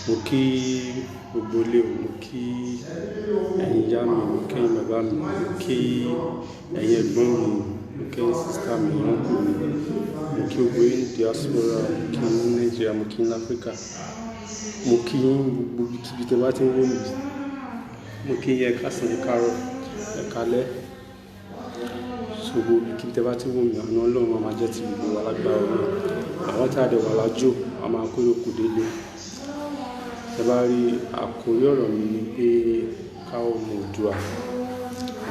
Mo kí gbogbo ilé o, mo kí ẹ̀yin ìyá mi, mo kí ẹ̀yin bàbá mi, mo kí ẹ̀yin ẹ̀gbọ́n mi, mo kí ẹ̀yin sísá mi, uncle mi, mo kí gbogbo yín ní diaspora, mo kí yín ní Nàìjíríà, mo kí yín ní Áfíríkà, mo kí yín gbogbo ibikíbi tẹ́ bá ti ń wò mí, mo kí yín ẹ káàsán, ẹ káàárọ̀, ẹ káalẹ́, so gbogbo ibikíbi tẹ́ bá ti ń wò mí, àná Ọlọ́run máa jẹ́ ti gbogbo wa lágbára Ọlọ́run. Àwọn tí a dẹ̀ wà lájò, a máa kó yòókù délé. Ẹ bá rí àkórí ọ̀rọ̀ mi ni pé ká ọmọ Oòduà,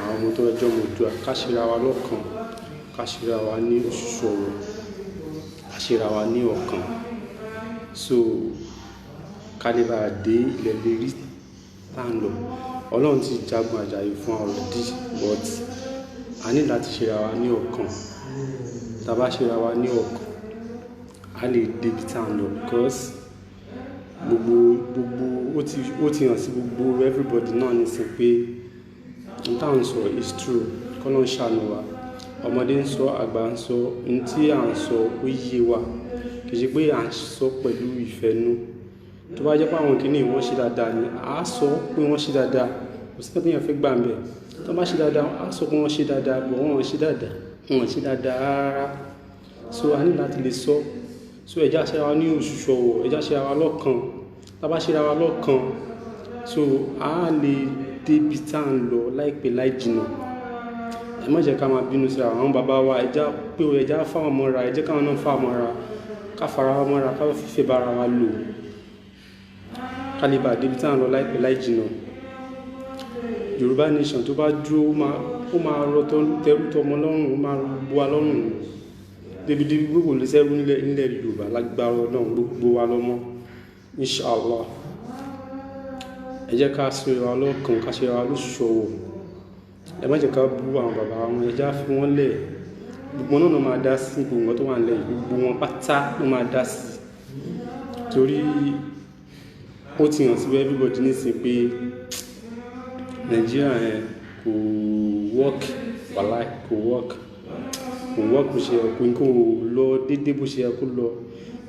àwọn ọmọ tó ẹjọ́ ọmọ Oòduà, ká ṣera wa lọ́kàn, ká ṣera wa ní òṣùṣù ọ̀rọ̀, ká ṣera wa ní ọkàn. So ká lè bá dé ilẹ̀ lérí tá ń lọ. Ọlọ́run ti jagun àjàyè fún wa already, but a ní láti ṣera wa ní ọkàn. Tá bá ṣera wa ní ọkàn, a lè dé ibi tá ń lọ, because ó ti hàn sí gbogbo everybody náà nísìn pé n tá ń sọ is true. K'Ọlọ́run ṣàánú wa. Ọmọdé ń sọ, àgbà ń sọ, ohun tí à ń sọ ó yé wa. Kì í ṣe pé à ń sọ pẹ̀lú ìfẹ́nú. Tó bá jẹ́ pé àwọn kìíní wọ́n ṣe dáadáa ni, a sọ pé wọ́n ṣe dáadáa. Kò sí nǹkan tí èèyàn fẹ́ gbà ń bẹ̀. Tó bá ṣe dáadáa, a sọ pé wọ́n ṣe dáadáa, but wọ́n ṣe dáadáa. Wọ́n ṣe dáadáa rárá. So a ní láti lè sọ. So ẹ jẹ́ á ṣera wa ní òṣùṣù ọ̀wọ̀, ẹ jẹ́ á ṣera wa lọ́kàn. Tá bá ṣera wa lọ́kàn, so a lè dé ibi tá ń lọ láìpẹ́ láì jìnnà. Ẹ má jẹ́ ká máa bínú sí àwọn bàbá wa, ẹ jẹ́ pé ẹ jẹ́ á fà wọ́n mọ́ra, ẹ jẹ́ káwọn náà fà wọ́n mọ́ra, ká fara wa mọ́ra, ká fífẹ́ bára wa lò. Ká lè bá dé ibi tá ń lọ láìpẹ́ láì jìnnà. Yorùbá nation tó bá dúró, ó máa rọ tẹrú tọmọ lọ́rùn, ó máa bọ́ wa lọ́rùn. Débi gbogbo lè sẹ́rú nílẹ̀ Yorùbá lágbára Ọlọ́run gbogbo wa lọ́mọ. Inshallah. Ẹ jẹ́ ká ṣera wa lọ́kàn, ká ṣera wa lóṣùṣù ọ̀wọ̀. Ẹ má jẹ́ ká bú àwọn bàbá wọn, ẹ jẹ́ á fi wọ́n lẹ̀. Gbogbo náà máa dá sí gbogbo nǹkan tó wà nílẹ̀ yìí, gbogbo wọn pátá ló máa dá sí. Torí ó ti hàn sí everybody nísìn pé Nàìjíríà yẹn kò work, wàláì kò work bó ṣe yẹ kó lọ déédéé bó ṣe yẹ kó lọ.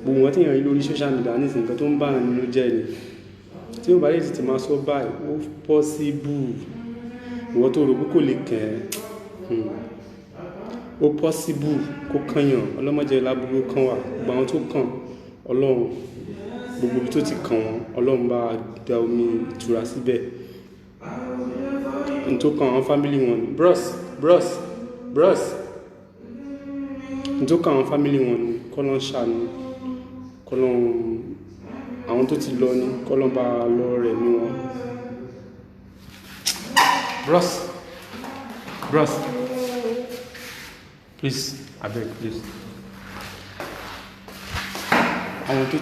Gbogbo wọn tí èèyàn rí lórí social media nísìn nǹkan tó ń bá àwọn nínú jẹ́ ni. Tí ó bá lè tètè máa sọ báyìí, ó possible. Ìwọ tó rò pé kò lè kàn ẹ́, ó possible kó kànyàn. Ọlọ́mọdé lábúrú kan wà, gbogbo àwọn tó kàn Ọlọ́run, gbogbo ibi tó ti kàn wọ́n, Ọlọ́run bá da omi ìtura síbẹ̀. N tó kàn àwọn family wọn ni, bros. N tó kàn àwọn family wọn ni, k'Ọlọ́run ṣàánú. Àwọn tó ti lọ ni, k'Ọlọ́run bá lọ rẹ̀ ní wọn. Bros. Please, abeg, please. Àwọn tó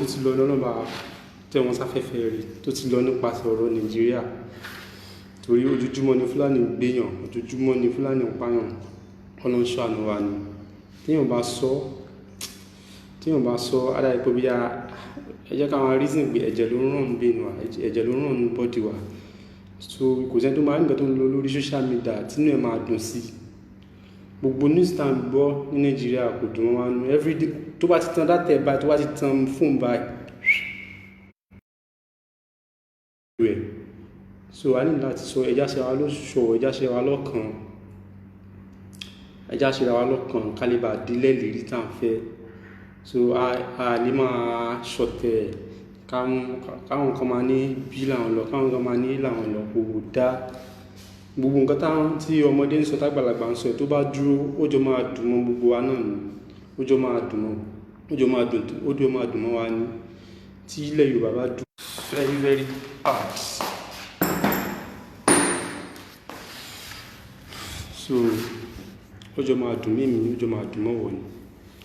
ti lọ lọ́nà bá tẹ́ wọn sáfẹ́fẹ́ rí, tó ti lọ nípasẹ̀ ọ̀rọ̀ Nàìjíríà. Torí ojoojúmọ́ ni Fúlàní gbéyàn, ojoojúmọ́ ni Fúlàní pààyàn. Ọlọ́run ṣàánú wa ni. Téèyàn bá sọ, á dàbí pé bóyá ẹ jẹ́ ká máa reason pé ẹ̀jẹ̀ ló ń ràn ní brain wa, ẹ̀jẹ̀ ló ń ràn ní body wa. So kò sẹ́ni tó máa ń gbà tó ń lọ lórí social media tínú ẹ̀ máa dùn sí. Gbogbo news tá ń gbọ́ ní Nàìjíríà kò dùn mọ́ wa nú. Everyday tó bá ti tan data ẹ̀ báyìí, tó bá ti tan phone báyìí. So a ní láti sọ, ẹ jẹ́ á ṣera wa lóṣùṣù ọ̀wọ̀, ẹ jẹ́ á ṣera wa lọ́kàn. Ẹ jẹ́ á ṣera wa lọ́kàn ká lè bá dé ilẹ̀ lérí tá ń fẹ́. So a lè máa ṣọ̀tẹ̀, káwọn kan máa ní bí làwọn lọ, káwọn kan máa ní làwọn lọ, kò dá. Gbogbo nǹkan tí ọmọdé ń sọ tágbàlagbà ń sọ tó bá dúró, ó jọ máa dùn mọ́ gbogbo wa náà ni. Ó jọ máa dùn mọ́ wa ni. Tí ilẹ̀ Yorùbá bá dùn very very hard. So ó jọ máa dùn mí, ó jọ máa dùn mọ́ wọ̀ ni.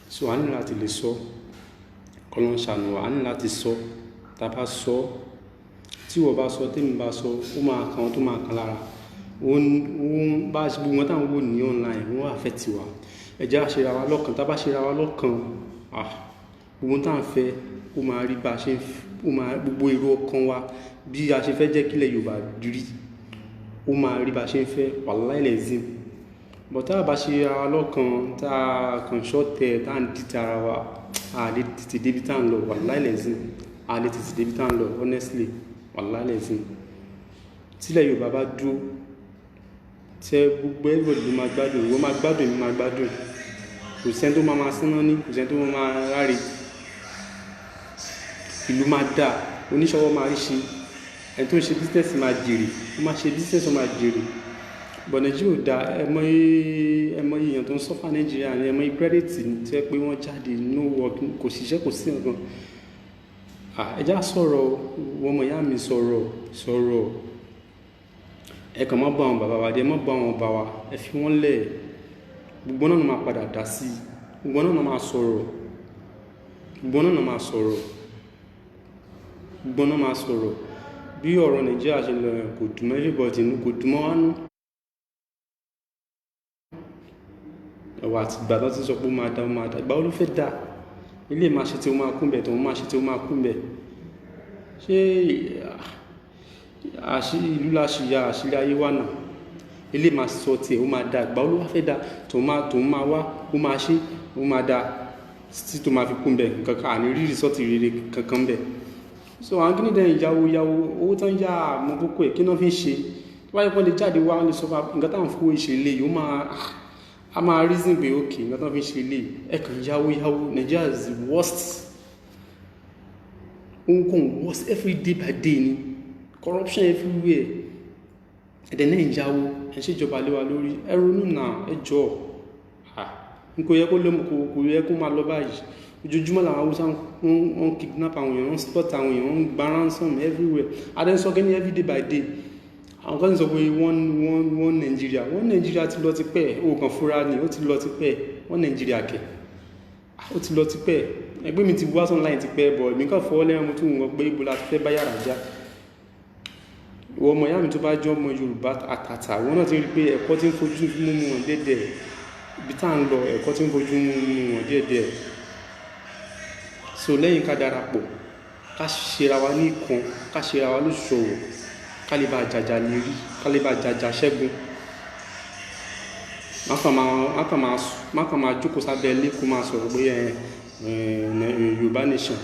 So a ní láti lè sọ, k'Ọlọ́run ṣàánú wa, a ní láti sọ. Tá bá sọ, tí ìwọ bá sọ, tèmi bá sọ, ó máa kan tó máa kan lára. bá ṣe gbogbo wọn táwọn wò ní online wọ́n affect wa. Ẹ jẹ́ á ṣera wa lọ́kàn, tá bá ṣera wa lọ́kàn gbogbo tá à ń fẹ́ ó máa rí bá ṣe gbogbo èrò ọkàn wa bí a ṣe fẹ́ jẹ́ kílẹ̀ Yorùbá rí ó máa rí bá ṣe ń fẹ́ wallahi lazim. But tá bá ṣe ara wa lọ́kàn tá kàn ṣọ́tẹ̀ tá à ń dìtẹ̀ ara wa a lè tètè débi tá à ń lọ wallahi lazim, a lè tètè débi tá à ń lọ honestly wallahi lazim. Tílẹ̀ Yorùbá bá dúró tẹ gbogbo everybody ló máa gbádùn, ìwọ máa gbádùn, èmi máa gbádùn, kò sẹ́ni tó máa síná ní, kò sẹ́ni tó máa ráre, ìlú máa dà, oníṣòwò máa rí ṣe, ẹni tó ń ṣe business máa jèrè, ó máa ṣe business ó máa jèrè. But Nàìjíríà ò dáa, ẹ mọ èèyàn tó ń sọ́fà Nàìjíríà ni, ẹ mọ credit tẹ́ pé wọ́n jáde no work, kò ṣiṣẹ́ kò sí nǹkan. Ẹ já sọ̀rọ̀, wọ́n mọ̀ ìyá mi sọ̀rọ̀ ẹ kàn má bá àwọn bàbá wa dé, má bá àwọn ọba wa, ẹ fi wọ́n lẹ̀, gbogbo náà máa padà dá sí, gbogbo náà máa sọ̀rọ̀, gbogbo náà máa sọ̀rọ̀, gbogbo náà máa sọ̀rọ̀. Bí ọ̀rọ̀ Nàìjíríà ṣe lọ kò dùn mọ́ everybody nínú, kò dùn mọ́ wá nú. Ẹ̀wà àti ìgbà tó ti sọ pé ó máa dá, ìgbà wo ló fẹ́ dá? Ilé máa ṣe tí ó máa kún bẹ̀, tòun máa ṣe tí ó máa kún bẹ̀. Ṣé ìlú láṣìíyá àṣírí ayé wà náà? Ilé máa sọ tiẹ̀ ó máa dá, ìgbà wo ló wá fẹ́ dá? Tòun máa wá, ó máa ṣe, ó máa dá títí tó máa fi kún bẹ̀, kankan àní rí rìsọ́ọ̀tì rere kankan bẹ̀. So àwọn kíní dẹ̀ yáwó owó tán yá àmọ́ kókó ẹ̀ kí náà fi ń ṣe? Tó bá yẹ kó lè jáde wá lè sọ fún nǹkan táwọn fowó ìṣe lè yìí, a máa reason pé okay nǹkan tán fi ń ṣe lè ẹ̀ kàn yáwó. Nigeria is the worst, worst every day by day ni, corruption everywhere. Ẹ̀dẹ̀ náà ń yáwó, ẹ̀ ń ṣèjọba lé wa lórí, ẹ ronú náà, ẹ jọ n kò yẹ kó máa lọ báyìí. Ojoojúmọ́ làwọn Haúsá wọ́n kidnap àwọn èèyàn, wọ́n spot àwọn èèyàn, wọ́n gba ransom everywhere. Adẹ́sọ́ kẹ́ni every day by day. Àwọn kan sọ pé wọ́n Nàìjíríà ti lọ ti pẹ́, òkàn fúra ni ó ti lọ ti pẹ́, wọ́n Nàìjíríà kẹ̀ ó ti lọ ti pẹ́. Ẹgbẹ́ mi ti wá online ti pẹ́ bọ̀, èmi kàn fọwọ́ lẹ́yìn mo tún wọ́n pé ibo la ti fẹ́ bá yàrá já. Ìwọ ọmọ ìyá mi tó bá jọ ọmọ Yorùbá àtàtà, wọ́n náà ti rí pé ẹ̀kọ́ tí ń fojú mú wọn dédé, ibi tá à ń lọ ẹ̀kọ́ tí ń fojú mú wọn dédé. So lẹ́yìn ká darapọ̀, ká ṣera wa ní ìkan, ká ṣera wa lóṣòwò, ká lè bá jàjà lè rí, ká lè bá jàjà ṣẹ́gun. Má kàn máa jókòó sábẹ́ ilé kó máa sọ̀rọ̀ pé Yorùbá nation.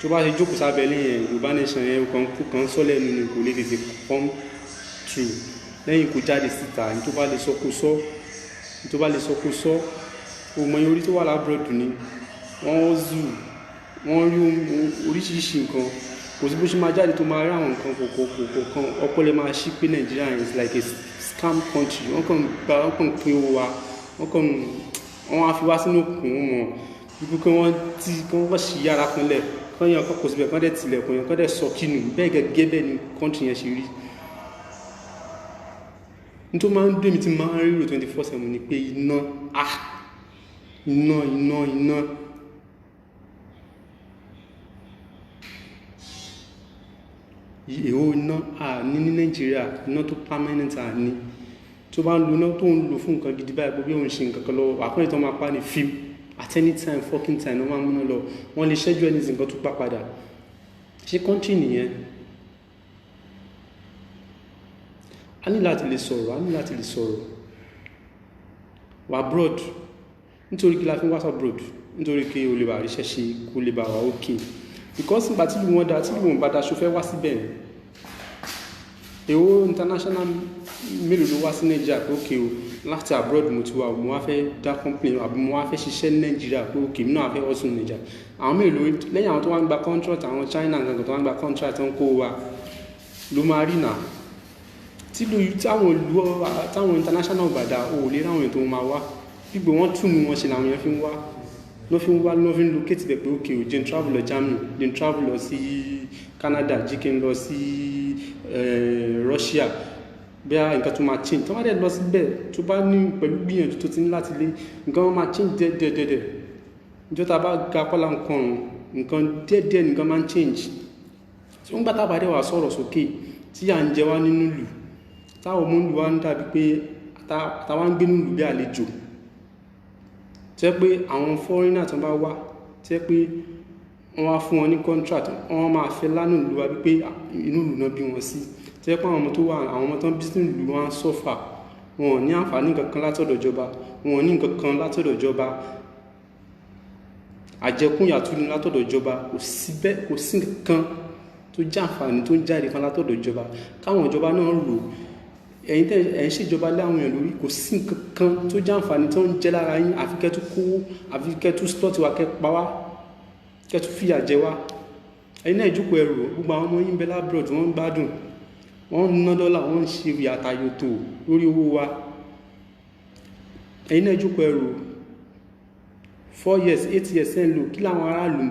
Tó bá ṣe jókòó sábẹ́ ilé yẹn Yorùbá nation yẹn kan sọ́lẹ̀ nínú kò lè tètè come true. Lẹ́yìn kó jáde síta, ní tó bá lè sọ kó sọ, ní tó bá lè sọ kó sọ. Òmọ orí tó wà lábúrọ̀dù ni wọ́n rí oríṣiríṣi nǹkan, kò sí bó ṣe máa jáde tó máa rí àwọn nǹkan kọ̀ọ̀kan, ọpọlọ máa ṣí pé Nigeria is like a scam country. Wọ́n kàn pín owó wa, wọ́n á fi wá sínú òkun wọn, ibi kí wọ́n ṣì yára kanlẹ̀, kán yàn kọ́kọ́ síbẹ̀, kán dẹ̀ tilẹ̀kùn yẹn, kán dẹ̀ sọ kínú, bẹ́ẹ̀ gẹ́gẹ́ bẹ́ẹ̀ ni country yẹn ṣe rí. Ní tó máa ń dé mi tí máa ń rí 24/7 ni pé iná. Èwo iná ní Nàìjíríà, iná tó permanent ní. Tó bá ń lo iná tó ń lò fún nǹkan gidi báyìí, gbogbo òun ṣe nǹkan kan lọ́wọ́, àkọ́yìn tó máa pa ní fíìmù at any time fucking time wọ́n máa múná lọ, wọ́n lè ṣẹ́jú ẹni sí nǹkan tó pa padà. Ṣé country nìyẹn? A ní láti lè sọ̀rọ̀, wà abroad. Nítorí kí la fi ń wá abroad? Nítorí kí o lè bá ríṣẹ́ ṣe, kó lè bá wà okay. Because nígbà tí ìlú wọn dá, tí ìlú wọn bá dá, ṣó fẹ́ wá síbẹ̀ ni. Èwo international mélòó ló wá sí Nàìjíríà pé okay o, láti abroad mo ti wá, mo wá fẹ́ dá company àbí mo wá fẹ́ ṣiṣẹ́ ní Nàìjíríà pé okay mi náà fẹ́ hustle ní Nàìjíríà. Àwọn mélòó lẹ́yìn àwọn tó wá ń gba contract, àwọn China gangan tó wá ń gba contract tó ń kó wa ló máa rí náà. Táwọn international gbàdá ò lè ráwọn èèyàn tó máa wá, gbígbé wọ́n túnú wọn ṣe làwọn èèyàn fi ń wá, ló fi ń locate bẹ̀ pé okay o, jẹ́ n travel lọ Germany, jẹ́ n travel lọ sí Canada, jẹ́ kí n lọ sí Russia, bí i nǹkan tó máa change. Tó bá dẹ̀ lọ síbẹ̀ tó bá ní pẹ̀lú gbìyànjú tó ti ní láti lé, nǹkan wọn máa change dẹ́dẹ́dẹ́dẹ́. Ìjọta bá ga kọ́lá nǹkan dẹ́dẹ́ nǹkan máa change. Tí wọ́n gbá tábà dẹ̀ wà sọ̀rọ̀ sókè tí à ń jẹ wá nínú ìlú, táwọn ọmọ ìlú wa ń dàbí pé táwa ń gbé nílùú bí àlejò tẹ́ pé àwọn foreigner tó bá wá tẹ́ pé wọ́n wá fún wọn ní contract wọ́n máa fẹ́ lánà ìlú wa wípé inú ìlú náà bí wọn sí tẹ́ pé àwọn ọmọ tó wà àwọn ọmọ tó ń bí sínú ìlú wọn sọ́fà wọn ò ní àǹfààní kankan látọ̀dọ̀ ìjọba wọn ò ní nǹkan látọ̀dọ̀ ìjọba àjẹkúnyà tún ní látọ̀dọ̀ ìjọba kò sí nǹkan tó jẹ́ àǹfààní tó ń jáde kan látọ̀dọ̀ ìjọba káwọn ìjọba náà lò ẹ̀yin tẹ́ ẹ̀ ń ṣèjọba láwọn èèyàn lórí kò sí nǹkan tó jẹ́ àǹfààní tó ń jẹ́ lára yín àfi kẹ́ tún kówó àfi kẹ́ tún slot wa kẹ́ pa wá kẹ́ tún fìyà jẹ wá ẹ̀yin náà ìjókòó ẹrù gbogbo àwọn ọmọ yín bẹ lábúrò tí wọ́n ń gbádùn wọ́n ń ná dọ́là wọ́n ń ṣe àtàyòtò lórí owó wa ẹ̀yin náà ìjókòó ẹrù 4 years 8 years ẹ̀ ń lò kí láwọn aráàlú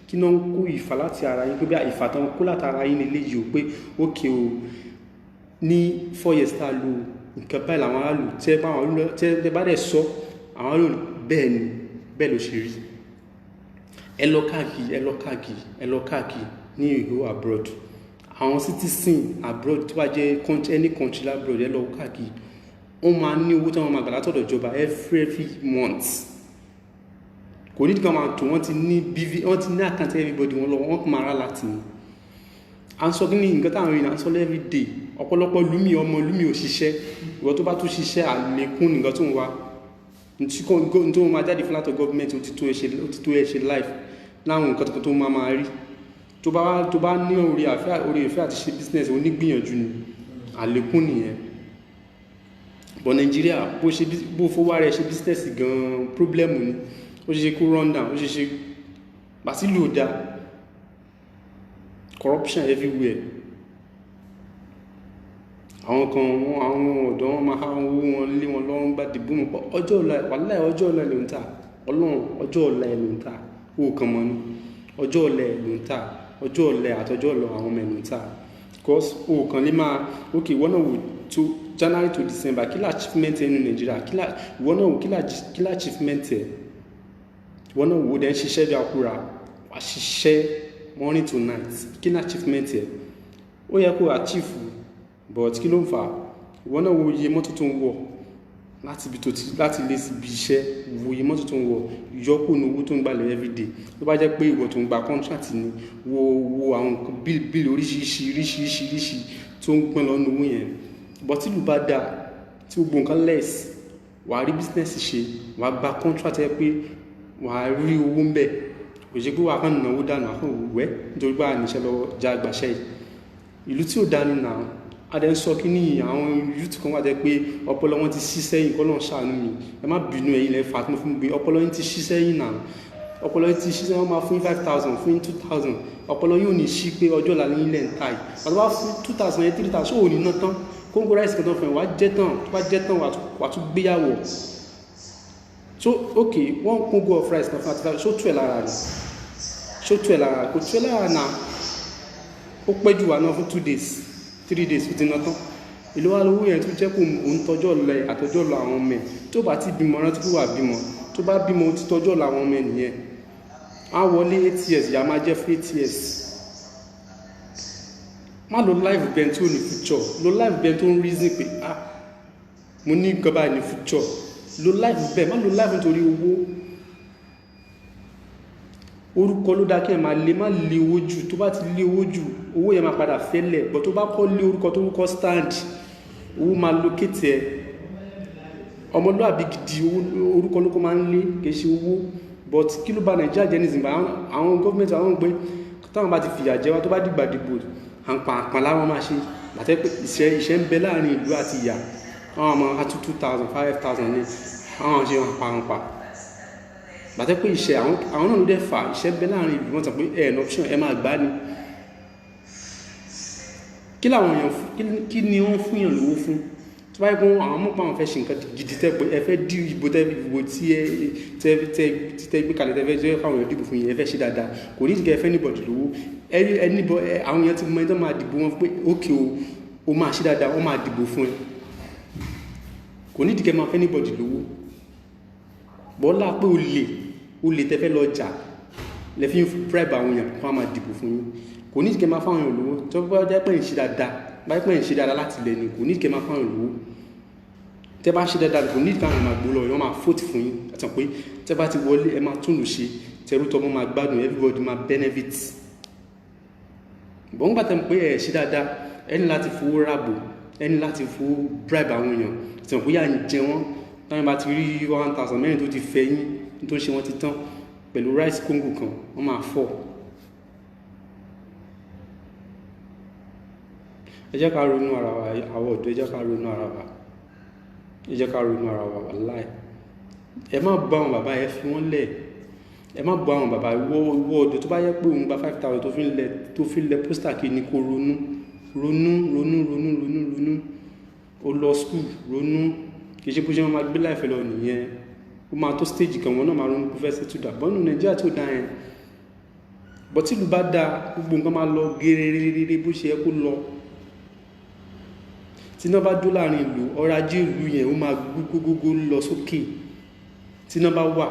kí náà ń kó ìfà láti ara yín pé bí ìfà tán kó látara yín nílé yìí ó pé ókè o ní 4 years tá a lò nǹkan báyìí làwọn aráàlú tẹ́ bá dẹ̀ sọ àwọn aráàlú bẹ́ẹ̀ ni bẹ́ẹ̀ ló ṣe rí ẹ lọ káàkiri ní ìlú abroad àwọn citizen abroad tó bá jẹ́ any country abroad ẹ lọ káàkiri wọ́n máa ní owó tí wọ́n máa gbà látọ̀dọ̀ ìjọba every month kò ní ìdíkan máa tó wọ́n ti ní àkáǹtì everybody wọn lọ wọ́n kò máa rà láti ní à ń sọ kí ní nǹkan táwọn èèyàn à ń sọ every day ọ̀pọ̀lọpọ̀ ọmọ lúmi ò ṣiṣẹ́ ìwọ tó bá tún ṣiṣẹ́ àlékún nǹkan tó ń wá tó máa jáde fún látọ̀ gọ́ọ̀mẹ́ntì ó ti tó ẹ ṣe life láwọn nǹkan tó máa rí tó bá ní orí ìfẹ́ àti ṣe business onígbìyànjú ni àlékún nìyẹn bọ̀ Nàìjíríà bó fowó rẹ̀ ṣe business gan problem ni ó ṣe kó run down ó ṣe bàtílù ò dá corruption everywhere àwọn ọ̀dọ́ wọn máa hàn owó wọn lé wọn lọ́wọ́ gbá dìbò mọ̀ pọ̀ ọjọ́ ọ̀la wàláhì ọjọ́ ọ̀la ló ń tà ọlọ́run ọjọ́ ọ̀la ẹ̀ ló ń tà owó kan mọ́ ní ọjọ́ ọ̀la ẹ̀ ló ń tà ọjọ́ ọ̀la àtọjọ́ ọ̀la àwọn ọmọ ẹ̀ ló ń tà because owó kan lè máa ok wọ́n náà wò tó January to December kí lá achievement ẹ̀ nínú Nàìjíríà wọ́n náà wò kí lá achievement ẹ̀ wọ́n náà wò dẹ̀ ń ṣiṣẹ́ bí akúra wà ṣiṣẹ́ morning to night kí lá achievement ẹ̀ ó yẹ kó achieve but kí ló ń fà ìwọ náà wo iye mọ́tò tó ń wọ̀ láti lé sí ibi iṣẹ́ wo iye mọ́tò tó ń wọ̀ yọkù ní owó tó ń gbalẹ̀ everyday tó bá jẹ́ pé ìwọ tó ń gba contract ni wo àwọn bíìlì oríṣiríṣi tó ń pín lọ́nà owó yẹn but tí ìlú bá dáa tí gbogbo nǹkan less wàá rí business ṣe wàá gba contract ẹ pé wàá rí owó ń bẹ̀ kò ṣe pé wàá kàn náwó dànù àkàn wẹ́ nítorí pé àníṣẹ́ lọ́wọ́ já àgbàṣẹ́ yìí ìlú tí ò dání náà adẹ́ ń sọ kí ní àwọn youth kan wà jẹ́ pé ọpọlọ wọn ti ṣí sẹ́yìn kọ́ náà ṣàánú mi ẹ má bínú ẹ̀yin lẹ́ fà á tí mo fún mi gbé ọpọlọ yín ti ṣí sẹ́yìn náà ọpọlọ yín ti ṣí sẹ́yìn wọ́n máa fún 5,000 fún 2,000 ọpọlọ yóò ní ṣí pé ọjọ́ ọ̀la ní ilẹ̀ ń ta yìí pàtó bá fún 2,000 yẹn 3,000 ṣó ò ní ná tán kóńgó ráìsì kan tó fẹ́ wá jẹ́ tán tó bá jẹ́ tán wà tún gbéyàwó so ok one kóńgó of rice kan fún àti ṣó tú ẹ̀ lára rẹ̀ ṣó tú ẹ̀ lára kò tú ẹ̀ lára náà ó pẹ́ jù wá náà fún 2 days 3 days fún ti ná tán ìlú wa lówó yẹn tó jẹ́ kó òun tọ́jọ́ ọ̀lẹ àtọ́jọ́ ọ̀lọ àwọn ọmọ ẹ̀ tó bá ti bímọ rántí kó wà bímọ tó bá bímọ ó ti tọ́jọ́ ọ̀lọ àwọn ọmọ ẹ̀ nìyẹn á wọlé 8 years ìyá máa jẹ́ fún 8 years má lo life bẹ́ẹ̀ tí ó ní future lo life bẹ́ẹ̀ tó ń reason pé mo ní nǹkan báyìí ní future lo life bẹ́ẹ̀ má lo life nítorí owó orúkọ ló dá kí ẹ má lé owó jù tó bá ti lé owó jù owó yẹn máa padà fẹ́lẹ̀ bọ̀ tó bá kọ́ lé orúkọ tó kọ́ stand owó máa lókètì ẹ ọmọlúwàbí gidi orúkọ ló kọ́ máa ń lé kìí ṣe owó but kí ló bá Nàìjíríà jẹ́ nìsìnbà àwọn gọ́ọ̀mẹ̀ntì àwọn gbé táwọn bá ti fìyà jẹ wá tó bá dìgbà dìbò àpàpà láwọn máa ṣe àtẹ́ pé ìṣẹ́ ń bẹ láàrin ìlú àti ìyà àwọn ọmọ àti 2,000 5,000 ní àwọn ṣe àpàpà bàtẹ́ pé ìṣẹ́ àwọn náà ló dẹ̀ fà ìṣẹ́ bẹ láàrin ìlú wọn tàn pé ẹ̀ẹ̀nà option ẹ máa gbá ní kí làwọn èèyàn kí ni wọ́n fún yàn lówó fún tó bá yẹ kó àwọn mọ̀ pé àwọn fẹ́ ṣe nǹkan gidi tẹ́ pé ẹ fẹ́ dí ìbò tẹ́ gbé kalẹ̀ tẹ́ fẹ́ jẹ́ káwọn èèyàn dìbò fún yín ẹ fẹ́ ṣe dáadáa kò ní ìdíkẹ́ fẹ́ níbọ̀dì lówó àwọn èèyàn ti mọ ẹni tó máa dìbò wọn pé ókè o máa ṣe dáadáa wọ́n máa dìbò fún ẹ kò ní ìdíkẹ́ máa fẹ́ níbọ̀dì lówó bọ́lá pé o lè tẹ́fẹ́ lọ jà lẹ fi ń bribe àwọn èèyàn kó máa dìbò fún yín. Kò ní kẹ́ máa fáwọn èèyàn lówó tó bá jẹ́ pé ń ṣe dáadáa báyìí pé ń ṣe dáadáa láti ilẹ̀ ni kò ní kẹ́ máa fáwọn èèyàn lówó. Tẹ́ bá ṣe dáadáa kò ní káwọn máa gbó lọ wọ́n máa vote fún yín àti pé tẹ́ bá ti wọlé ẹ máa tún lù ṣe tẹrú tọmọ máa gbádùn everybody máa benefit. Bọ́n gbà tẹ́ mọ̀ pé ẹ̀ ṣe dáadáa ẹni láti fowó rábò ẹni láti fowó bribe àwọn èèyàn àti pé yà ń jẹ wọ́n táwọn bá ti rí 1000 mẹ́rin tó ti fẹ́ yín tó ṣe wọ́n ti tán pẹ̀lú rice congo kan wọ́n máa fọ́. Ẹ jẹ́ ká ronú ara wa àwọn ọ̀dọ́ ẹ jẹ́ ká ronú ara wa ẹ jẹ́ ká ronú ara wa wàláì. Ẹ má bá àwọn bàbá ẹ fi wọ́n lẹ̀ ẹ má bá àwọn bàbá wọ́ ọ̀dọ́ tó bá yẹ pé òun gba 5000 tó fi lẹ̀ pósítà kí ni kó ronú ó lọ skul ronú kì í ṣe bó ṣe máa gbé láìfẹ́ lọ nìyẹn ó máa tó stage kan wọn náà máa ronú pé fẹ́ tó dà bọ́nù Nàìjíríà tó dá yẹn bọ́ tí ìlú bá dá gbogbo nǹkan máa lọ gẹ́rẹ́rẹ́rẹ́ bó ṣe yẹ kó lọ. Tí iná bá dó láàrin ìlú ọrọ̀ ajé ìlú yẹn ó máa gbogbogbò lọ sókè. Tí iná bá wà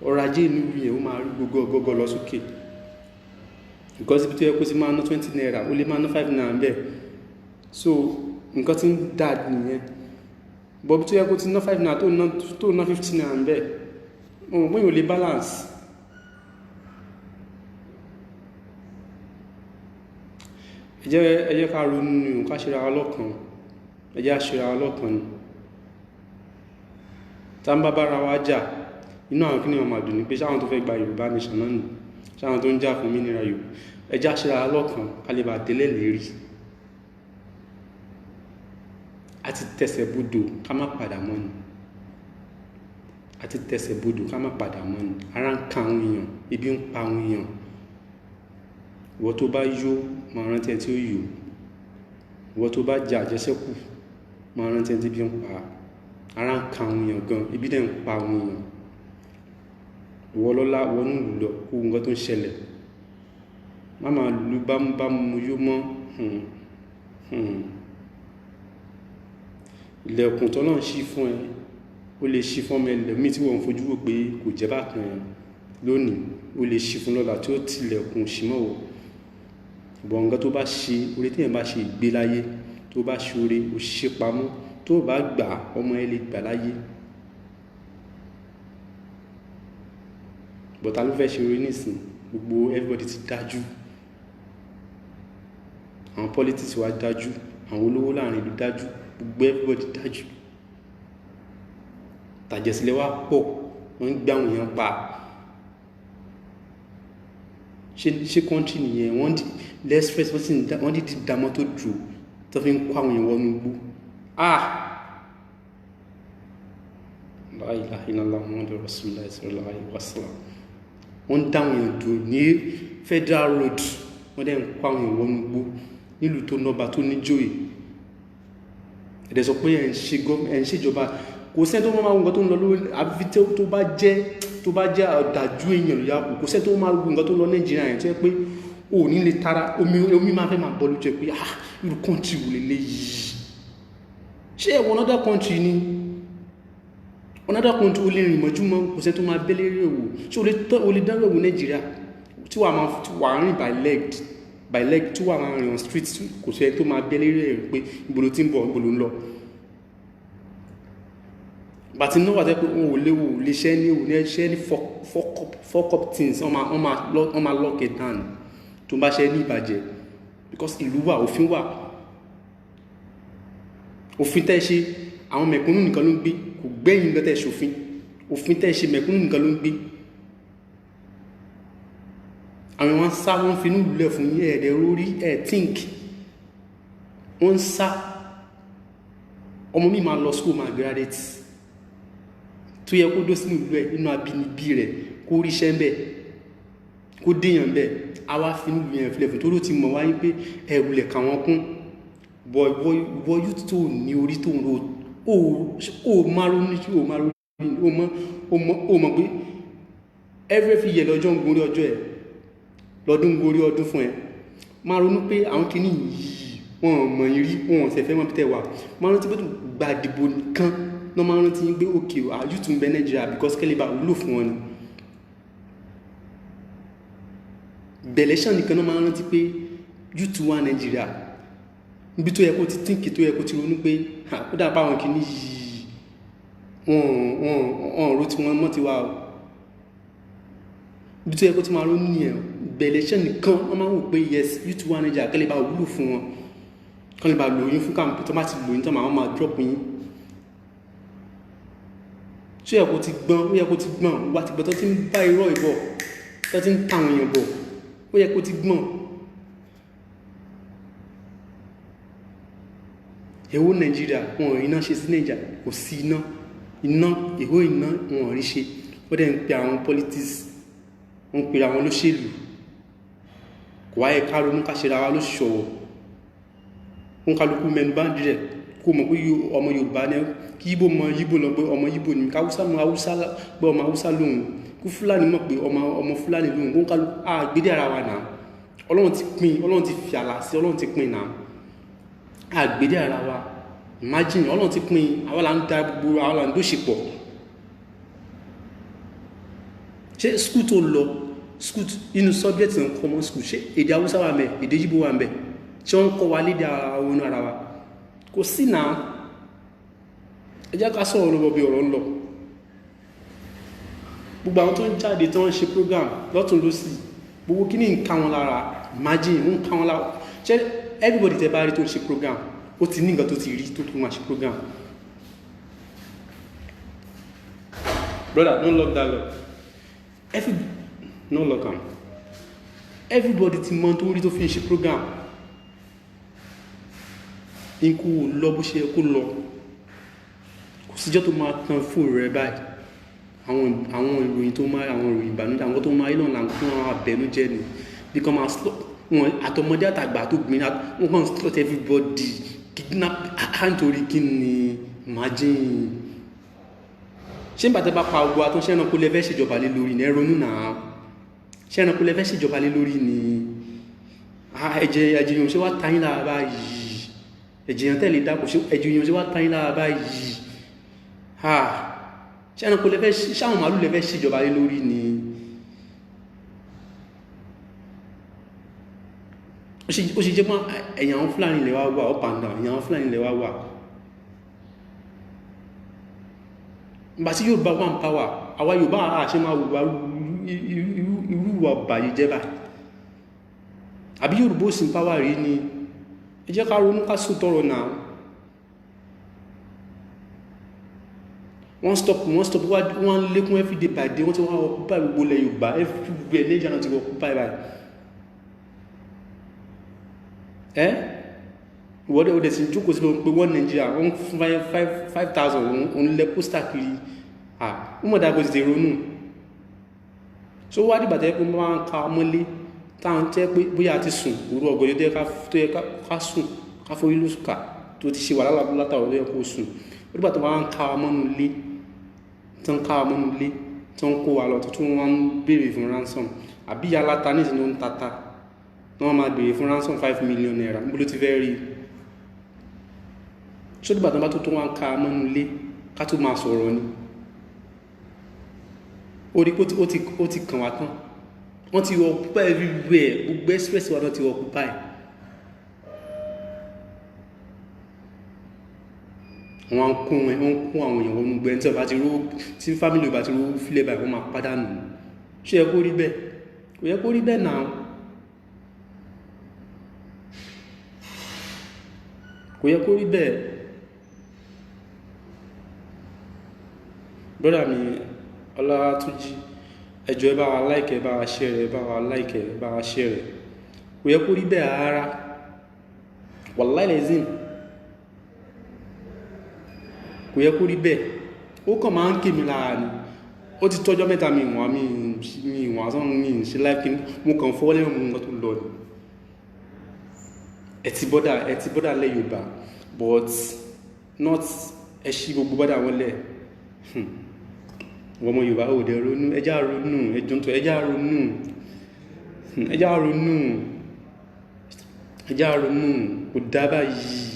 ọrọ̀ ajé ìlú yẹn ó máa rí gbogbo lọ sókè. Because ibi tó yẹ kó ti máa ná 20 naira ó lè máa ná 5 naira bẹ́ẹ̀ so nǹkan tí ń dà nìyẹn. But ibi tó yẹ kó ti ná 5 naira tó ná 15 naira bẹ́ẹ̀ wọ́n yóò lè balance. Ẹ jẹ́ ká ronú ní ká ṣe ra ọlọ́kan ẹ jẹ́ àṣíra ọlọ́kan ni tá ń bá bára wa jà inú àwọn kíni ọmọ àdùn ní pé sáwọn tó fẹ́ gba Yorùbá nation náà nù sáwọn tó ń jà fún mínira Yorùbá ẹ jẹ́ àṣíra ọlọ́kan kálíbà tẹ́lẹ̀ lérí àti tẹ̀sẹ̀ bodò ká má padà mọ́ ni àti tẹ̀sẹ̀ bodò ká má padà mọ́ ni ara ń ka àwọn èèyàn ebi ń pa àwọn èèyàn ìwọ tó bá yó máa rántí ẹni tí ó yó ìwọ tó bá jẹ àjẹsẹ́kù máa rántí ẹni tí bí ń pa ara ń ka àwọn èèyàn gan ibi dẹ̀ ń pa àwọn èèyàn ìwọ lọ́lá wọnú ìlú lọ kó nǹkan tó ń ṣẹlẹ̀ má máa lu bámúbámú yó mọ́ ilẹ̀kùn tó náà ṣí fún ẹ ó lè ṣí fún ọmọ ẹlẹ́mí tí wọ́n fojú wò pé kò jẹ́ bákan ẹ̀ lónìí ó lè ṣí fún lọ́la tí ó tilẹ̀kùn sí mọ́wọ́ bọ̀ nǹkan tó bá ṣe orí tí èèyàn bá ṣe ìgbé láyé tó bá ṣe orí ó ṣe pamọ́ tó bá gbà ọmọ ẹ lè gbà láyé bọ̀tá ló fẹ́ ṣe orí nísìn gbogbo everybody ti dájú àwọn politics wa dájú àwọn olówó láàrin ìlú dájú gbogbo everybody dájú tàjẹ̀sílẹ̀ wa pọ̀ wọ́n ń gbá àwọn èèyàn pa ṣe country nìyẹn wọ́n di less stress wọ́n di dámọ́ tó dùn tó fi ń kó àwọn èèyàn wọnú igbó la ilaha illallah muhammadur rasulullah sallallahu alaihi wasallam wọ́n dáwọn èèyàn dùn ní federal road wọ́n dẹ̀ ń kó àwọn èèyàn wọnú igbó nílùú tó nọba tó níjòyè ẹ̀dẹ̀ sọ pé ẹ̀ ń ṣèjọba kò sẹ́ tó máa wù nǹkan tó ń lọ lórí àbí tó bá jẹ́ ọ̀dájú èèyàn ló yá kò sẹ́ tó máa wù nǹkan tó ń lọ Nàìjíríà yẹn tó yẹ pé ò ní lè tara omi máa fẹ́ máa bọ́ lójú ẹ pé irú kọ́ńtì wò lélẹ̀ yìí ṣé ẹ̀wọ̀n another country ni another country ó lè rìn mọ́júmọ́ kò sẹ́ tó máa bẹ́lẹ̀ rí ẹ̀wò ṣé o lè dárò ẹ̀wò Nàìjíríà tí wàá rìn by leg tí wàá rìn on street kò sẹ́ tó máa bẹ́lẹ̀ rí ẹ̀wò pé ìbòlò tí ń bọ̀ ìbòlò ń lọ bàtí náà wà tẹ́ pé wọn ò léwu lè ṣẹ́ ní fuck up things wọ́n máa lock it down tó bá ṣe ní ìbàjẹ́ because ìlú wà òfin wà òfin tẹ́ ṣe àwọn mẹ̀kúnnù nìkan ló ń gbé kò gbẹ́yìn nǹkan tẹ́ ṣòfin òfin tẹ́ ṣe mẹ̀kúnnù nìkan ló ń gbé àwọn wọn sá wọn finú lulẹ̀ fún yí ẹ̀ẹ́dẹ̀ rórí think wọ́n sá ọmọ mi máa lọ school máa graduate tó yẹ kó dó sínú ìlú ẹ̀ nínú abínibí rẹ̀ kó ríṣẹ́ ń bẹ̀ kó déyàn ń bẹ̀ a wá fi nílùú yẹn filẹ̀ fún tó ló ti mọ̀ wáyé pé ẹ̀rùlẹ̀ kà wọ́n kún bọ̀ yóò tó ní orí tó ń ro ó máa ronú sí ó mọ̀ pé every fi yẹ lọ́jọ́ ń gorí ọjọ́ ẹ̀ lọ́dún gorí ọdún fún ẹ máa ronú pé àwọn kìíní yìí wọn mọ̀ yìí rí wọn ṣẹ̀ fẹ́ mọ́ bí tẹ́ wà máa rántí pé tó gbàdìbò nìkan náà máa rántí pé òkè àjútùú ń bẹ Nàìjíríà because kẹ́lẹ́bà wúlò fún wọn ni election nìkan náà máa ń rántí pé youth wà Nàìjíríà níbi tó yẹ kó ti tíǹkì tó yẹ kó ti ronú pé ó dà báwọn kìíní yìí wọ́n ro tí wọ́n mọ́ ti wá o níbi tó yẹ kó ti máa ronú nìyẹn election nìkan wọ́n máa ń wò pé yes youth wà Nàìjíríà kẹ́lẹ́ bá wúlò fún wọn kọ́lẹ̀ bá lòyìn fún kàmpé tó bá ti lòyìn tó máa drop yín ṣé yẹ kó ti gbọ́n ó yẹ kó ti gbọ́n wá ti gbọ́ tó ti ń bá irọ́ ìbọ̀ tó ti ń tàwọn èèyàn bọ̀ ó yẹ kó ti gbọ́n èwo Nàìjíríà wọn ò rí iná ṣe sí Nàìjíríà kò sí iná èwo iná wọn ò rí ṣe ó dẹ̀ ń pe àwọn politics wọ́n ń pe àwọn olóṣèlú kò wáyé ká ronú ká ṣe ra wa lóṣìṣọ́wọ́ wọ́n kálukú mẹ́nu bá ń dirẹ̀ kó mọ̀ pé ọmọ Yorùbá ní kí Ìgbò mọ Ìgbò lọ pé ọmọ Ìgbò ní káwúsá mọ Haúsá pé ọmọ Haúsá lóhun kú Fúlàní mọ̀ pé ọmọ Fúlàní lóhun wọ́n kálukú àgbédé ara wa náà Ọlọ́run ti pín Ọlọ́run ti fi àlà sí Ọlọ́run ti pín náà àgbédé ara wa imagine Ọlọ́run ti pín àwọn là ń da gbogbo àwọn là ń dóṣepọ̀ ṣé skul tó lọ skul inú subject in common school ṣé èdè Haúsá wà ńbẹ̀ èdè Ìgbò wà ńbẹ̀ ṣé wọ́n kọ́ wa lédè àwọn ara wa kò sí náà ẹ jẹ́ ká sọ̀rọ̀ lọ́wọ́ bí ọ̀rọ̀ ń lọ gbogbo àwọn tó ń jáde tó ń ṣe program lọ́tún lọ́sì gbogbo kí ní ń ká wọn lára imagine ń ká wọn lára ṣé everybody tẹ́ bá rí tó ń ṣe program ó ti ní nǹkan tó ti rí tó tó máa ṣe program brother no lock that up no lock am everybody ti mọ tó rí tó fi ń ṣe program ikú lọ bó ṣe kó lọ kò síjọ́ tó máa tan fóònù rẹ báyìí àwọn ìròyìn tó máa àwọn ìròyìn ìbànújẹ́ àwọn tó máa ilọ̀ là ń fún àwọn abẹnújẹ́ ni bí kan máa slot wọn àtọmọdé àtàgbà tó gbìn wọn kàn slot everybody kidnap nítorí kí ni imagine ṣé ń bàtẹ́ bá pa ogun àtúnṣe ẹranko lẹ́fẹ́ ṣèjọba lé lórí ní ẹronú náà ṣé ẹranko lẹ́fẹ́ ṣèjọba lé lórí ni ẹ̀jẹ̀ yòó ṣe wá tayín lára báyìí ẹ̀jìyàn tẹ́lẹ̀ dákò ẹ̀jìyàn ṣe wá tayín lára báyìí ṣe ẹranko lẹ́fẹ́ ṣáwọn màálù lẹ́fẹ́ ṣèjọba lé lórí ni ó ṣe jẹ́ pọ́n ẹ̀yàn àwọn Fúlàní ilẹ̀ wá wà up and down ẹ̀yàn àwọn Fúlàní ilẹ̀ wá wà nígbà tí Yorùbá wà ń pàwà àwa Yorùbá àṣẹ máa wùwà irú wà bàyí jẹ́ báyìí àbí Yorùbá ó sì ń pàwà rí ni ẹ jẹ́ ká ronú ká sún tọrọ náà wọ́n stop wọ́n lékún everyday by day wọ́n ti wọ́n occupy gbogbo ilẹ̀ Yorùbá everywhere lẹ́jà náà ti wọ́n occupy by ìwọ́dẹ̀ òdẹ̀ sí jókòó sí pé wọ́n Nàìjíríà wọ́n fún 5,000 òun lẹ pósítà kiri wọ́n mọ̀ dágbò ti ronú so wá dìgbà tẹ́ pé wọ́n máa ń ka mọ́lé táwọn tẹ́ pé bóyá ti sùn òru ọ̀gọ̀dẹ̀ tó yẹ ká sùn ká forí lóṣùkà tó ti ṣe wà látàwọn tó yẹ kó sùn ó dìgbà tó wá ń ká mọ́nú ilé tó ń ká mọ́nú ilé tó ń kó wa lọ tó tún wọ́n ń béèrè fún ransom àbí aláta ní ìsinmi ó ń tata wọ́n máa béèrè fún ransom 5 million naira níbo ló ti fẹ́ rí ṣó dìgbà tó bá tó wá ń ká mọ́nú ilé ká tó máa sọ̀rọ̀ ni orí pé ó ti kàn wá tán wọ́n ti occupy everywhere gbogbo express wa náà ti occupy wọ́n kún àwọn èèyàn wọnú gbẹ́ tí ọba ti rú tí fámílì ọba ti rú fílẹ̀ báyìí wọ́n máa pàdánù ṣé yẹ kó rí bẹ́ẹ̀ kò yẹ kó rí bẹ́ẹ̀ náà kò yẹ kó rí bẹ́ẹ̀ brother mi Ọlátúnjí ẹjọ́ ẹ bá wa like ẹ bá wa share ẹ bá wa like ẹ bá wa share ẹ kò yẹ kó rí bẹ́ẹ̀ rárá wallahi lazim kò yẹ kó rí bẹ́ẹ̀ ó kàn máa ń kè mí lára ni ó ti tọ́jọ́ mẹ́ta mi ìwọ̀n asán mi ṣe láìpí mo kàn fọwọ́ lẹ́wọ̀n mú nǹkan tó lọ ni ẹ ti bọ́dà lẹ́ Yorùbá but not ẹ ṣí gbogbo bọ́dà wọn lẹ̀ ọmọ Yorùbá ò dẹ̀ ronú ẹjá ronú ẹjọ́ntọ́ ẹjá ronú kò dábà yìí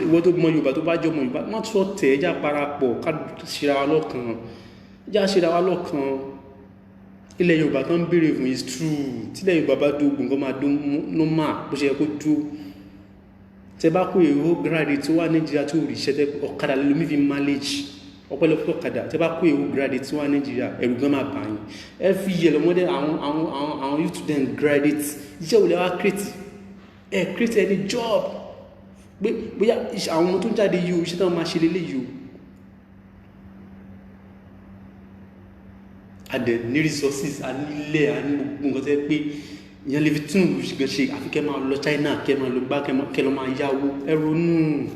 ìwọ́n tó mọ Yorùbá tó bá jọ mọ Yorùbá má tó tẹ̀ ẹjá parapọ̀ ká ṣera wa lọ́kan ẹjá ṣera wa lọ́kan ilẹ̀ Yorùbá tó ń béèrè fún is true. Tí ilẹ̀ Yorùbá bá dó gbogbo máa dó normal bó ṣe yẹ kó dó. Tẹ bá kó èrò graduate tó wà Nàìjíríà tó rí iṣẹ́ tẹ ọ̀kadà lómi fi manage ọ̀pọ̀lọpọ̀ ọ̀kadà. Tẹ bá kó èrò graduate tó wà Nàìjíríà ẹ̀rù gan máa bà yín. Every year lọ́mọdé àwọn youth student graduate iṣẹ́ wo lẹ wá create create any job bóyá àwọn ọmọ tó ń jáde yìí o iṣẹ́ táwọn máa ṣe lélẹ́yìí o. Adẹ̀ ní resources a ní ilẹ̀ a ní gbogbo nǹkan tẹ́ pé ìyẹn lè fi tún ìlú gan ṣe àfi kẹ́ máa lọ China kẹ́ máa lọ gbá kẹ́ lọ máa yáwó ẹ ronú.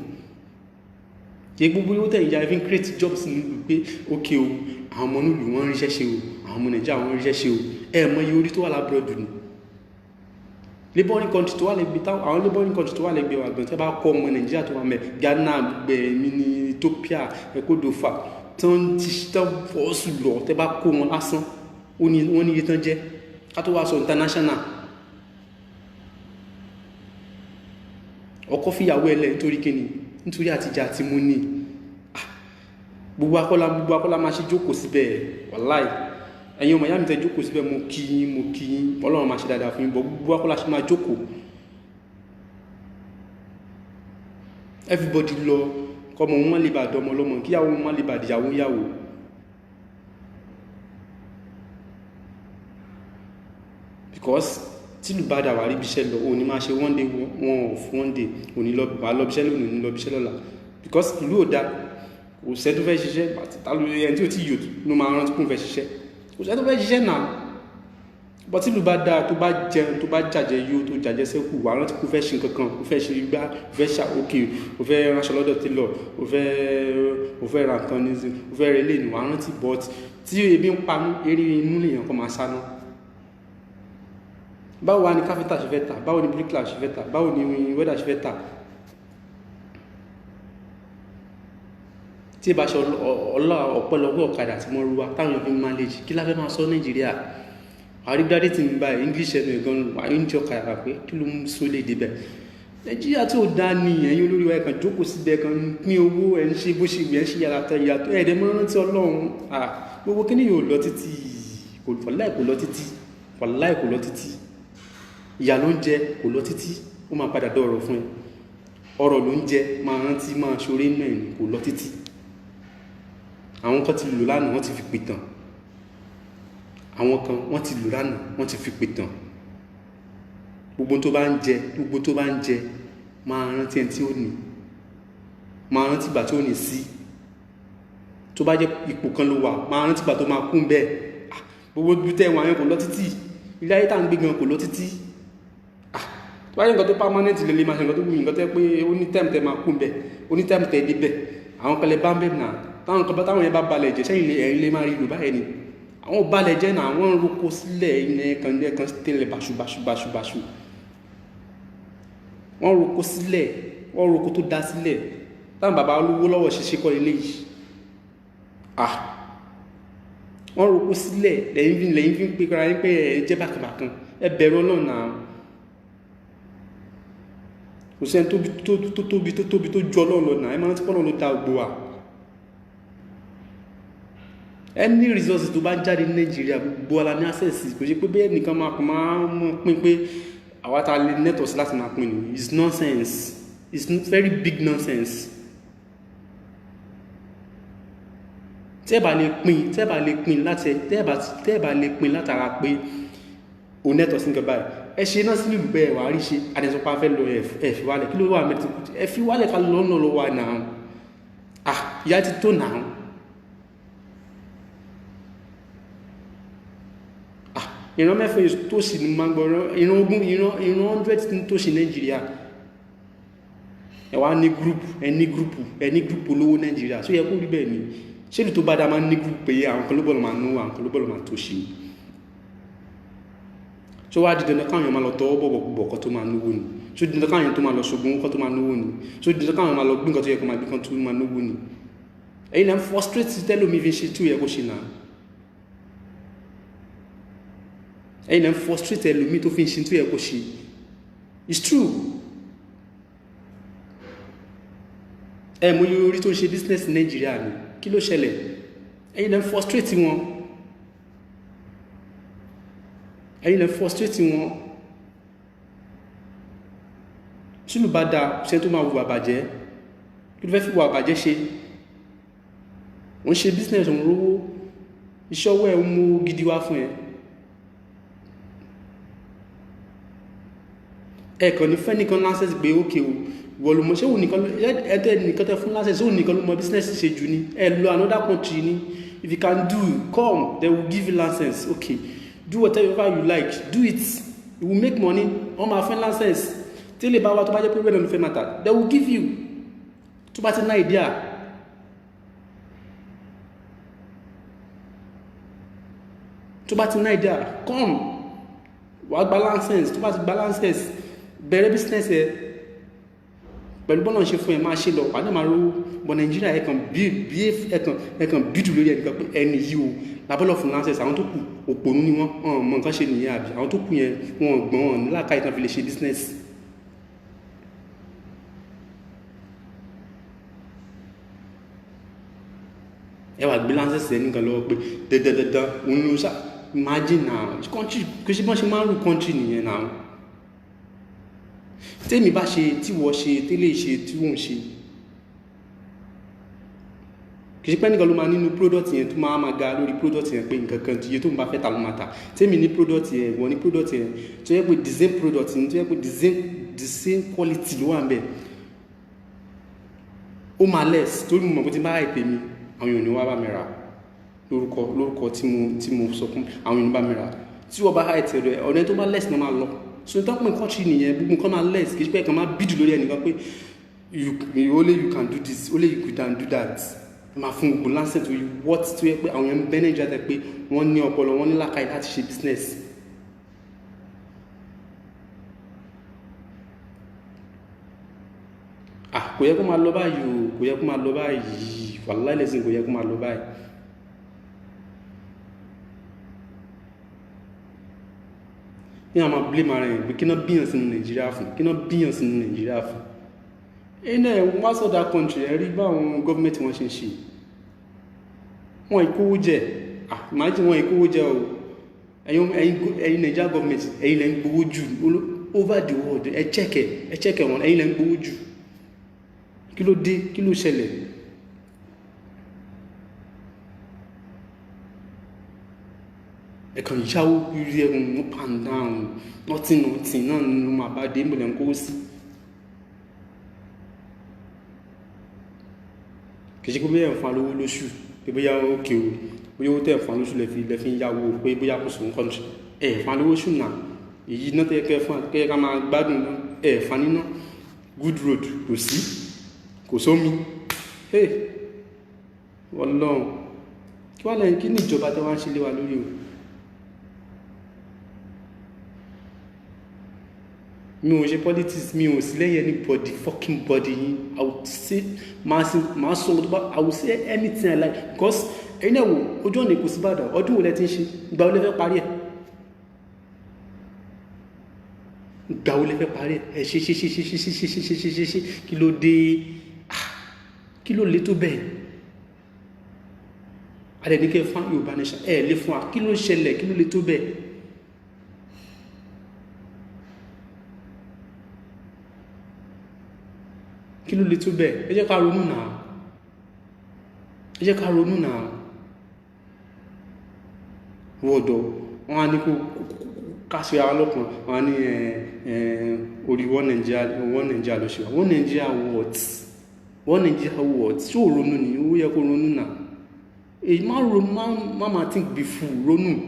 Ṣé gbogbo yóò tẹ̀yìn ya fi ń create jobs nílùú pé okay o àwọn ọmọ nílùú wọn ríṣẹ́ ṣe o àwọn ọmọ Nàìjíríà wọn ríṣẹ́ ṣe o ẹ mọ iye orí tó wà lábúrọ̀dù ni. Labouring country tó wà lẹ́gbẹ̀ẹ́ táwọn àwọn labouring country tó wà lẹ́gbẹ̀ẹ́ wa gan tẹ́ bá kọ́ ọmọ Nàìjíríà tó wà mẹ́ Ghana gbẹ̀mí ní Ethiopia Ecodofa tán ti tán fọ́ọ̀sù lọ tẹ́ bá kó wọn lásán wọ́n ní iye tán jẹ́ ká tó wá sọ international. Ọkọ fìyàwó ẹlẹ́ nítorí kíni nítorí àtijọ́ àti mú ní gbogbo akọ́lá máa ṣe jókòó síbẹ̀ wàláì ẹ̀yin ọmọ ìyá mi tẹ́ jókòó síbẹ̀ mo kí yín Ọlọ́run máa ṣe dáadáa fún yín bọ́ gbogbo akọ́lá ṣe máa jókòó. Everybody lọ kọmọ wọn lè bá dọmọ lọ́mọ kíyàwó wọn lè bá dìyàwó yàwó. Because tí lù bá dà wà rí bíṣẹ́ lọ òní máa ṣe one day one off one day òní wà lọ bíṣẹ́ lónìí òní lọ bíṣẹ́ lọ́la. Because ìlú ò dá kò sẹ́ tó fẹ́ ṣiṣẹ́ tàbí ẹni tí ó ti yò ló máa rántí kún fẹ́ ṣiṣẹ́ kò sẹ́ tó fẹ́ ṣiṣẹ́ náà. But tí lù bá dá tó bá jẹun tó bá jàjẹ yó tó jàjẹ sẹ́kù wà rántí kún fẹ́ ṣe nǹkankan kò fẹ́ ṣe gbá kò fẹ́ ṣà òkè kò fẹ́ ránṣọ lọ́dọ̀ télọ̀ kò fẹ́ ra nǹkan ní kò fẹ́ rẹ lè nù wà rántí. But tí ebi ń panú eré inú lèèyàn kan máa sáná. Báwo wá ní káfíńtà ṣe fẹ́ tà báwo ní bíríkìlà ṣe fẹ́ tà báwo ní wẹ́dà ṣe fẹ́ tà. Tí ìbá ṣe ọ̀pọ̀lọpọ̀ ọ̀kadà tí wọ́n rú wa táwọn èèyàn fi manage kí la fẹ́ máa sọ Nàìjíríà. Àrígbádé ti ń bá English ẹnu ẹ̀gan wà ń jọ kàyà pé kí ló ń sólè débẹ̀. Nàìjíríà tí ó dá ní ẹ̀yin olórí wa ẹ̀kan jókòó síbẹ̀ kan pín owó ẹ̀ ń ṣe bó ṣe gbẹ̀ ń ṣe yàtọ̀ ẹ̀ẹ́dẹ̀ mọ́ rántí Ọlọ́run gbogbo kí ni yóò lọ títí wàláì kò lọ títí wàláì kò lọ títí ìyà ló ń jẹ kò lọ títí ó máa padà dọ̀rọ̀ fún ẹ ọ̀rọ̀ ló ń jẹ máa rántí máa ṣoré náà ní kò lọ títí. Àwọn kan ti lò lánàá wọ́n ti fi pìtàn àwọn kan wọ́n ti lò lánàá wọ́n ti fi pìtàn. Gbogbo tó bá ń jẹ máa rántí ẹni tí ó ní máa rántí ìgbà tí ó ní sí. Tó bá jẹ́ ipò kan ló wà máa rántí ìgbà tó máa kún bẹ́ẹ̀. Gbogbo bí tẹ́ wọn kò lọ títí ilé ayé tá ń gbé gan kò lọ títí. Tó bá jẹ́ nǹkan tó permanent lè máa ṣe nǹkan tó wù nǹkan tẹ́ pé ó ní time tẹ́ máa kún bẹ́ẹ̀ ó ní time tẹ́ dé bẹ́ẹ̀ àwọn kan lè bá ń bẹ́ẹ̀ náà táwọn yẹn bá balẹ̀ jẹ́ sẹ́yìn ẹ̀yìn lè máa rí ìlú báyẹn ni. Àwọn balẹ̀ jẹ́ náà wọ́n ń roko sílẹ̀ ilẹ̀ kan tẹ́lẹ̀ báṣubáṣu wọ́n roko sílẹ̀ wọ́n roko tó dá sílẹ̀ táwọn bàbá olówó lọ́wọ́ ṣiṣẹ́ kọ́ ilé yìí. Wọ́n roko sílẹ̀ lẹ́yìn fi ń pe kára yín pé ẹ jẹ́ bákanbákan ẹ bẹ̀rù Ọlọ́run náà. Kò sẹ́ni tó tóbi tó ju Ọlọ́run lọ náà ẹ máa rántí pé Ọlọ́run ló dá gbogbo wa. Any resources tó bá jáde ní Nàìjíríà gbogbo ala ní access kò ṣe pé bẹ́ẹ̀ nìkan máa mọ̀ pín pé àwa ta lè net us láti máa pín ní it's nonsense it's very big nonsense. Tẹ́ bá lè pín látara pé o net us nǹkan báyìí ẹ ṣe náà sí ìlú bẹ́ẹ̀ wà á rí ṣe àdẹ̀sọpá fẹ́ lọ ẹ fi wálẹ̀ kí ló wà mẹ́tí ẹ fi wálẹ̀ ká lọ́nà lọ́wọ́ náà ìyá ti tó náà. Ìran mẹ́fẹ́ tó sì ní máa gbọ́rọ̀ ìran ogún ìran 100 tó sì Nàìjíríà ẹwà ní gúrùpù olówó Nàìjíríà tó yẹ kó rí bẹ́ẹ̀ ni ṣélù tó bá dá máa ní gúrùpù pé àwọn kan ló bọ́lọ̀ máa náwó àwọn kan ló bọ́lọ̀ máa tó ṣe tó wá dídán káwọn èèyàn máa lọ tọwọ́ bọ̀bọ̀ kan tó máa náwó ni tó dídán káwọn èèyàn tó máa lọ ṣògùn kan tó máa náwó ni tó dídán káwọn máa lọ gbé nǹkan tó yẹ kó máa gbé kan tó máa náwó ni ẹ̀yin náà frustrate tẹ́lómi fi ṣe tó yẹ kó ṣe náà ẹ̀yin náà frustrate ẹlòmí tó fi ń ṣe tó yẹ kó ṣe it's true. Mo yóò orí tó ń ṣe business ní Nàìjíríà ni kí ló ṣẹlẹ̀ ẹ̀yin náà frustrate wọn ẹ̀yin lẹ frustrate wọn. Tí ló bá dáa ṣe tó máa wù àbàjẹ́, kí ló fẹ́ fi wù àbàjẹ́ ṣe? Wọ́n ṣe business òun rówó, iṣẹ́ ọwọ́ ẹ̀ ń mú gidi wá fún ẹ. Ẹ̀kan ní fẹ́ nìkan license pé ókè o, wọ́n ló mọ̀ ṣé òun nìkan ẹ̀tẹ́ nìkan tẹ́ fún license, òun nìkan ló mọ̀ business ṣe jù ní. Ẹ lọ another country ní. If you can do, come, they will give you license. Okay, do whatever you like, do it. You will make money. Wọ́n máa fẹ́ license. Tí lè bá wa tó bá jẹ́ pé wẹ́n ló fẹ́ matter, they will give you. Tó bá ti ná idea. Tó bá ti ná idea, come. Wàá gba license. Tó bá ti gba license, bẹ̀rẹ̀ business ẹ. Pẹ̀lú bọ́nà ṣe fún ẹ máa ṣe lọ, wà ní máa rówó. But Nigeria ẹ̀kan bídù lórí ẹnìkan pé ẹni yìí o lábọ́lọ̀ fún license. Àwọn tó kù òpònú ni wọ́n mọ̀ nǹkan ṣe nìyẹn àbí. Àwọn tó kù yẹn wọ́n gbọ́n wọn ní làákàyè tán fi lè ṣe business. Ẹ wá gbé license ẹ nìkan lọ́wọ́ pé dandan òun ló ṣá imagine now country kò ṣe bọ́n ṣe máa ń rú country nìyẹn now. Tèmi bá ṣe, tí wọ́n ṣe, tẹ́lẹ̀ ṣe, tí wọ́n ṣe. Kì í ṣe pé nìkan ló máa nínú product yẹn tó máa ga lórí product yẹn pé nǹkan kan iye tó ń bá fẹ́ ta ló máa ta. Tèmi ní product yẹn, wọ́n ní product yẹn tó yẹ pé the same product yẹn tó yẹ pé the same quality ló wà ń bẹ̀. Ó máa less torí mo mọ̀ pé tí bá ìpè mi àwọn èèyàn ní wá bá mi rà lórúkọ tí mo sọ fún àwọn èèyàn bá mi rà. Tí wọ́n bá ìtẹ̀ rẹ̀ ọ̀nà tó bá less náà máa lọ. So tó pín country nìyẹn gbogbo nǹkan máa less kì í ṣe pé ẹ̀kan máa bídù lórí ẹnìkan pé only you can do this, only you can do that. Máa fún gbogbo lancet to you what tó yẹ pé àwọn èèyàn ń bẹ́ Nàìjíríà tẹ́ pé wọ́n ní ọpọlọ, wọ́n ní làákàyè láti ṣe business. Kò yẹ kó máa lọ báyìí o, kò yẹ kó máa lọ báyìí, wàláhì lẹ́sìn kò yẹ kó máa lọ báyìí. Ní àwọn máa blame ara ẹ̀ pé kí náà bíyàn sínú Nàìjíríà fún, ẹ̀nà ẹ̀ wá sọ́dá country ẹ̀ rí bá àwọn gọ́ọ̀mẹ́ntì wọn ṣe ń ṣe. Wọ́n ìkówó jẹ, imagine wọ́n ìkówó jẹ o. Ẹ̀yin Nigeria government, ẹ̀yin lẹ́ ń gbowó jù over the world, ẹ check wọn, ẹ̀yin lẹ́ ń gbowó jù. Kí ló dé? Kí ló ṣẹlẹ̀? Ẹ̀kan ìyáwó rí ẹ̀rùn up and down, nothing náà nínú máa bá dé ìmọ̀lẹ̀ ń kó sí. Kìí ṣe pé bóyá ẹ̀fọn alówó lóṣù, pé bóyá òkè o, bóyá ó tẹ́ ẹ̀fọn lóṣù lẹ́fi ń yáwó pé bóyá kò sóhun country. Ẹ̀fọn alówó ṣù náà, èyí náà tẹ́ kẹ́ ká máa gbádùn ẹ̀fọn níná. Good road kò sí, kò sómi. Ọlọ́run, kí wá lẹ́yìn kí ní ìjọba tẹ́ wá ń ṣe lé wa lórí o? Mi ò ṣe politics, mi ò sí lẹ́yìn anybody fucking body yín. I would say máa sọ ọmọ tó bá, I would say anything I like because ẹ̀yin náà wò ojú ọ̀nà Èkó sí Ìbàdàn ọdún wo lẹ ti ń ṣe, ìgbà wo lẹ fẹ́ parí ẹ̀? Ìgbà wo lẹ fẹ́ parí ẹ̀? Ṣe kí ló dé? Kí ló lè tó bẹ́ẹ̀? Adẹ̀níkẹ́ fún Yorùbá nation lè fún wa, kí ló ṣẹlẹ̀, kí ló lè tó bẹ́ẹ̀? Kí ló lè tó bẹ́ẹ̀? Ẹ jẹ́ ká ronú náà. Wọ́ọ̀dọ̀ wọ́n á ní kó káṣí ara lọ́kàn, wọ́n á ní orí wọ́n Nàìjíríà ló ṣe wà. Wọ́n Nàìjíríà what? Ṣé ò ronú ni? Ó yẹ kó ronú náà. Èyí má think be fool, ronú.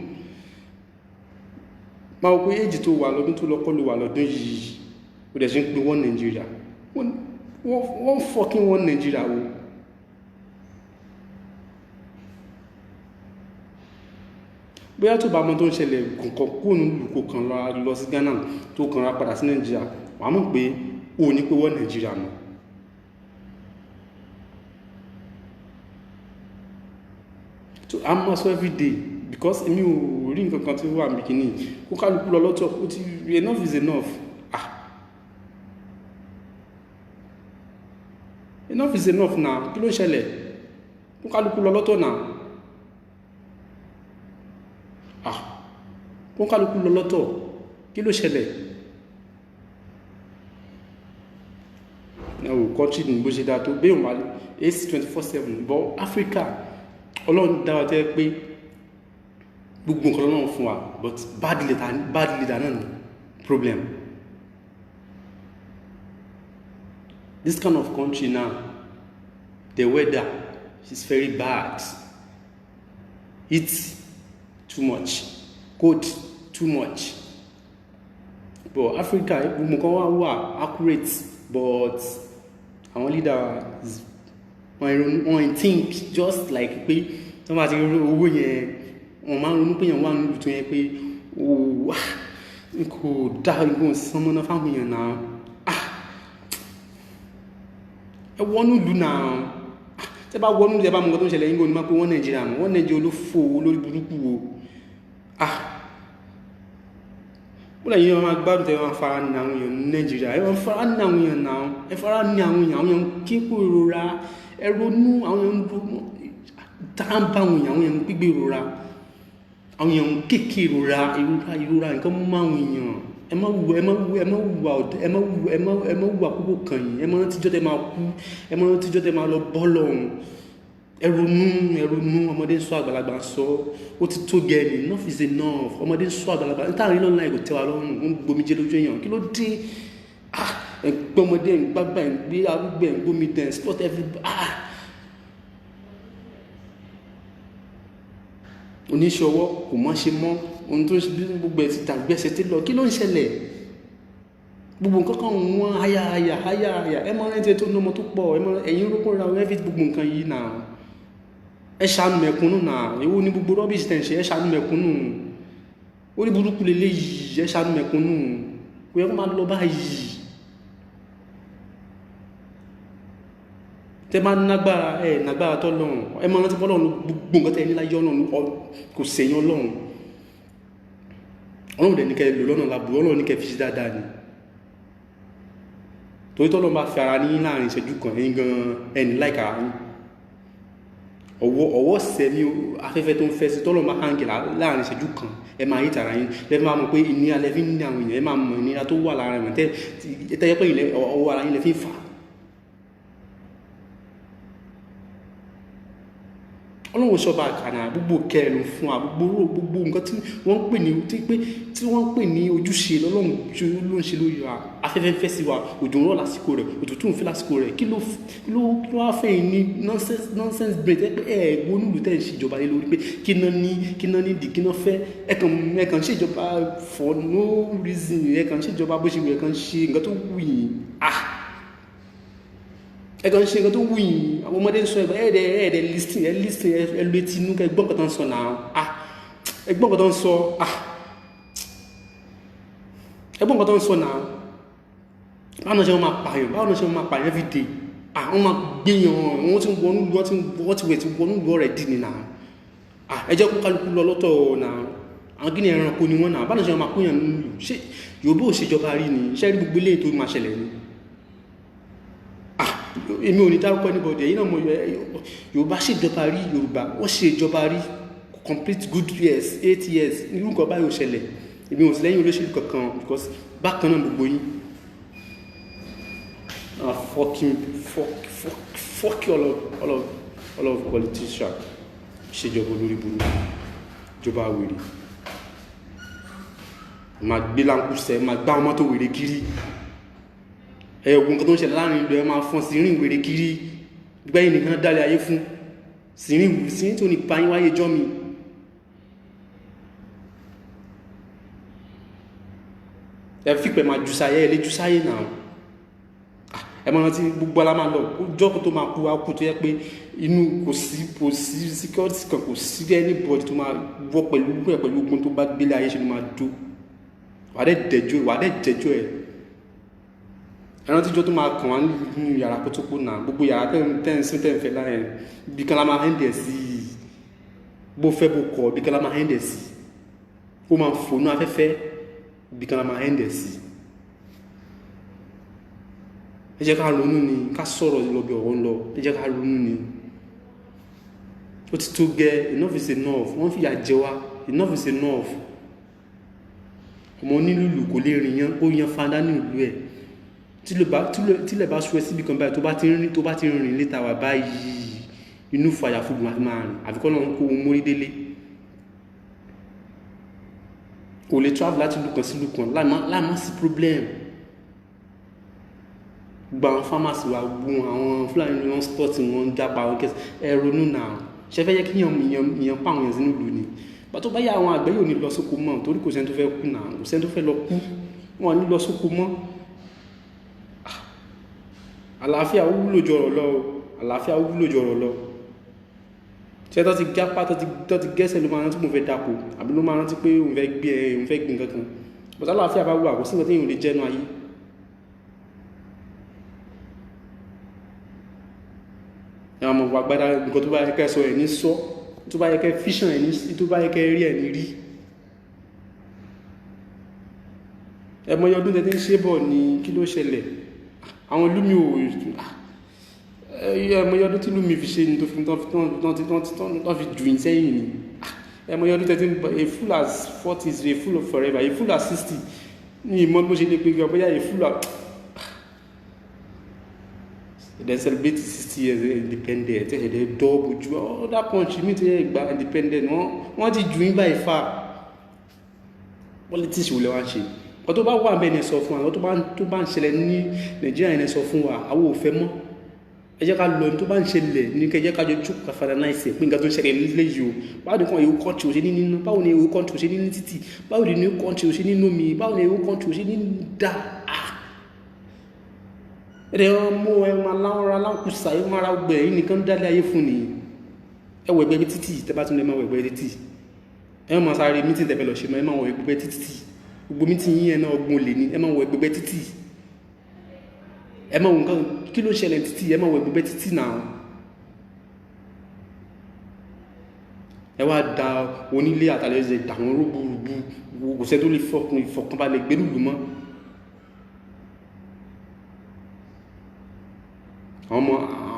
Máa wò pé èjì tó wà lọ́dún tó lọ́kọ́ ló wà lọ́dún yìí, ó dẹ̀ ṣe ń pè wọ́n Nàìjíríà. Wọ́n fucking wọ́n Nàìjíríà o. Bóyá tó bá mọ́ tó ń ṣẹlẹ̀ kọ̀ọ̀kan kó nù lùkò kan lọ sí Ghana tó kàn rá padà sí Nàìjíríà, wà mọ̀ pé ó ní pé wọ́n Nàìjíríà mọ́. So I'm also every day because èmi ò rí nǹkan kan tí ó wà mìkíní kó kálukú lọ lọ́tọ̀, ó ti enough is enough. Enough is enough now. Kí ló ṣẹlẹ̀? Kó kálukú lọ lọ́tọ̀ náà. wọ́n kálukú lọ lọ́tọ̀ kí ló ṣẹlẹ̀ ẹ̀wò country ní bó ṣe dá tó bẹ́ẹ̀ wọ́n AC 24/7 bọ́ Africa ọlọ́run dáwà tẹ́ pé gbogbo nǹkan lọ́nà fún wa but bad leader náà ni problem. This kind of country now, the weather is very bad. Heat too much, cold too much. But Africa, gbogbo nǹkan wà accurate, but our leaders wọ́n think just like pé wọ́n bá ti rí owó yẹn wọ́n máa ń ronú pé yẹn wà nílùú tó yẹn pé kò dá nǹkan sánmọ́ná fáwọn èèyàn náà ẹ wọnú ìlú náà tẹ́ bá wọnú ìlú ẹ bá mọ̀ nǹkan tó ń ṣẹlẹ̀ yín ní máa pé wọ́n Nàìjíríà mọ̀ wọ́n Nàìjíríà olófò olórí burúkú o ó lẹ́yìn wọn máa gbádùn tẹ́ wọn fara ní àwọn èèyàn ní Nàìjíríà ẹ wọ́n fara ní àwọn èèyàn náà ẹ fara ní àwọn èèyàn kíkó ìrora ẹ ronú àwọn èèyàn dáńbà àwọn èèyàn gbígbé ìrora àwọn èèyàn kéèké ìrora nǹkan mú àwọn èèyàn ẹ má wùwà púpọ̀ kàn yín ẹ má tíjọ́ tẹ́ máa kú ẹ má tíjọ́ tẹ́ máa lọ bọ́ lọ́hùn ẹ ronú ọmọdé ń sọ àgbàlagbà sọ ó ti tó gẹ̀ẹ́nì enough is enough ọmọdé ń sọ àgbàlagbà nítorí lọ́nà ìgò tẹ́wà lọ́rùn ó ń gbomi jẹ́ lójú èèyàn kí ló dé ẹgbẹ́ ọmọdé ń gbágbá ẹ̀ ń gbé arúgbó ẹ̀ ń gbomi dẹ̀ sport everybody oníṣòwò kò mọ́ ṣe mọ́ ohun tó ń ṣe gbogbo ẹ̀ ti tàgbẹ́sẹ̀ tí lọ kí ló ń ṣẹlẹ̀ gbogbo nǹkan kan wọ́n háyà ẹ mọ́ rẹ́ntì tó nọmọ tó pọ̀ ẹ̀yìn orókùn ra ẹ̀fì gbogbo nǹkan yìí náà ẹ ṣàánú mẹ̀kúnnù náà èwo ní gbogbo rọ́bìsì tẹ̀ ń ṣe ẹ ṣàánú mẹ̀kúnnù orí burúkú lélẹ̀ yìí ẹ ṣàánú mẹ̀kúnnù kò yẹ kó máa lọ báyìí tẹ máa nágbára tọ́ lọ́run ẹ máa rántí fọ́lọ́run gbogbo nǹkan tẹ́ ní láyé ọ̀nà kò sẹ́yìn ọlọ́run dẹ̀ ní kẹ́ lò lọ́nà lábúrú ọlọ́run ní kẹ́ fi ṣe dáadáa ni torí tọ́lọ́run bá fi ara ní láàrin ìṣẹ́jú kan ẹ̀yin gan ẹni láìka yín ọwọ́ sẹ́mi afẹ́fẹ́ tó ń fẹ́ sí tọ́lọ́run bá hàǹkì láàrin ìṣẹ́jú kan ẹ máa yí tara yín lẹ́fí máa mọ̀ pé ìnira lẹ́fí ní àwọn èèyàn ẹ máa mọ̀ ìnira tó wà lára ẹ̀ tẹ́yẹ pé ọwọ́ ara yín lẹ́fí fà ọlọ́run ṣọba àkànà gbogbo kẹrin fún wa gbogbo nǹkan tí wọ́n ń pè ní ojúṣe lọ́lọ́run ló ń ṣe lórí wa afẹ́fẹ́ fẹ́ sí wa òjò ń rọ̀ lásìkò rẹ̀ òtútù ń fẹ́ lásìkò rẹ̀ kí ló wá fẹ́ ní nonsense brain tẹ́ pé ẹ̀gbọ́n nílùú tẹ́ ń ṣèjọba lé lórí pé kí náà nídìí kí náà fẹ́ ẹ̀kàn ṣèjọba for no reason ẹ̀kàn ṣèjọba bó ṣe wù ẹ̀kàn ṣe nǹkan tó wù yín ẹ̀kàn ṣe nǹkan tó wù yín àwọn ọmọdé ń sọ ẹ̀ẹ́dẹ̀ listing ẹlú etí inú kẹ gbọ́n kọ̀tán sọ náà ẹgbọ́n kọ̀tán sọ ẹgbọ́n kọ̀tán sọ náà báwọn ṣe wọ́n máa pààyàn everyday wọ́n máa gbéyàn wọ́n ti wẹ̀ tí wọ́n lù ọ̀rẹ́ dì ní náà ẹjẹ́ kó kálukú lọ lọ́tọ̀ náà àwọn gíní ẹranko ni wọ́n náà báwọn ṣe wọ́n máa kóyàn nílùú ṣé Yorùbá ò ṣèjọba rí ni ṣẹ́ rí gbogbo eléyìí tó máa ṣẹlẹ̀ ni èmi ò ní dárúkọ anybody ẹ̀yìn náà mọ̀ Yorùbá ṣèjọba rí Yorùbá wọ́n ṣèjọba rí complete good years 8 years irú nǹkan báyìí ò ṣẹlẹ̀ èmi ò sí lẹ́yìn olóṣèlú kankan because bákan náà gbogbo yín fuck all of politicians ṣèjọba olórí burúkú ìjọba wèrè máa gbé láńkúsẹ̀ máa gbá ọmọ tó wèrè kiri ẹ̀wọ̀n nǹkan tó ń ṣẹlẹ̀ láàrin ìlú ẹ máa fọ́n sí rìn wèrè kiri gbẹ́yìn nìkan dálẹ̀ ayé fún sí rìn tó ní pàyín wáyé jọ́ mi ẹ fípẹ̀ máa jùsáyé ẹ lé jùsáyé náà ẹ mọ́ rántí gbogbo alámà lọ jọ́kù tó máa kú wá kú tó yẹ pé inú kò sí security kan kò sí anybody tó máa wọ́ pẹ̀lú ogun tó bá gbélé ayé ṣe ló máa dó wà dẹ́ jẹjọ́ ẹ̀ ẹran tíjọ́ tó máa kàn wá nínú yàrá kótópó náà gbogbo yàrá tẹ́ǹsí tẹ́ǹfẹ́ láàrin bí kan lá máa hẹ́ndẹ̀ sí bó fẹ́ bó kọ̀ bí kan lá máa hẹ́ndẹ̀ sí ó máa fònú afẹ́fẹ́ bí kan lá máa hẹ́ndẹ̀ sí ẹ jẹ́ ká ronú ni ká sọ̀rọ̀ lọ́bẹ̀ ọ̀wọ́ lọ ẹ jẹ́ ká ronú ni ó ti tó gẹ́ enough is enough wọ́n fìyà jẹ wá enough is enough ọmọ onílùlù kò lè rìn yan ó yan fanda ní ìlú ẹ̀ tílẹ̀ bá sú ẹ síbi kan báyìí tó bá ti rìn létà wà báyìí inú fàyà fúgbùn àti máa rìn àfikọ́ náà ń kó ohun mórí délé kò lè travel láti ìlú kan sí ìlú kan láìmá sí problem gba àwọn pharmacy wa gbọ́n àwọn Fúlàní ní wọ́n sport wọn jápa àwọn kẹsì ẹ̀rọnú náà ṣe fẹ́ yẹ kí èèyàn pa àwọn èèyàn sínú ìlú ni bàtó bá yà àwọn àgbẹ̀ yóò ní lọ sóko mọ́ torí kò sẹ́ni tó fẹ́ kú náà kò sẹ́ni tó fẹ́ lọ kú wọn ní lọ sóko mọ́ àlàáfíà wúlò jọrọ̀ lọ àlàáfíà wúlò jọrọ̀ lọ ṣe tó ti jápá tó ti gẹ́sẹ̀ ló máa rántí mo fẹ́ dàpọ̀ àbí ló máa rántí pé òun fẹ́ gbìn kankan bàtà àlàáfíà bá wà kò sí nǹkan tí èèyàn lè jẹ́nu ayé àwọn ọmọ agbádá nǹkan tó bá yẹ kẹ́ sọ ẹ̀ ní sọ tó bá yẹ kẹ́ fíṣàn ẹ̀ ní tó bá yẹ kẹ́ rí ẹ̀ ní rí ẹmọye ọdún tẹ́tí ń ṣe bọ̀ ní kí ló ṣẹlẹ̀ àwọn lúmi ò ẹmọye ọdún tí lúmi fi ṣe ní tó fi jù ní sẹ́yìn ni ẹmọye ọdún tẹ́tí a fool as 40 is a fool forever a fool as 60 ní ìmọ̀ bó ṣe lè pé gan bóyá a fool as they celebrate 60 years independent they double ju other country mi ti gba independent wọ́n ti jù yín báyìí fà politics wò lè wá ṣe ọ̀tọ̀ tó bá wà bẹ́ẹ̀ ni sọ fún wa ọ̀tọ̀ tó bá ń ṣẹlẹ̀ ní Nàìjíríà ni sọ fún wa àwọn ò fẹ́ mọ́ ẹ jẹ́ ká lọ ní tó bá ń ṣẹlẹ̀ ní kẹ́ jẹ́ ká jọ jókòó ká fara náà ìsẹ̀ pé nǹkan tó ń ṣẹlẹ̀ nílé yìí o báwo ni èwo kọ́ńtì ò ṣe ní nínú báwo ni èwo kọ́ńtì ò ṣe ní títì báwo ni èwo kọ́ńtì ò ṣe ní nómi báwo ni èwo kọ́ńtì ò ṣe ní dá ẹ̀rẹ̀ ọmọ ẹ̀wọ̀n aláwọ̀ra aláǹkùsà ẹ̀wọ̀n ara gbẹ̀ yìí nìkan dálé ayé fún ni ẹwọ̀ ẹgbẹ́ títì tẹ́bá tún lè máa wọ̀ ẹgbẹ́ títì ẹ̀wọ̀n máa sáré mítì tẹ́fẹ́ lọ ṣe máa wọ̀ ẹgbẹ́ títì gbogbo mítì yín ẹ̀ náà ọgbọ̀n lè ní ẹ máa wọ̀ ẹgbẹ́ títì ẹ máa wọ̀ nǹkan kí ló ṣẹlẹ̀ títì ẹ máa wọ̀ ẹgbẹ́ títì náà ẹ wá da onílé àtàlẹ́sẹ̀ dàwọn rúgbùrùgbù kò sẹ́ tó lè fọkànbalẹ̀ gbẹ́lú lù mọ́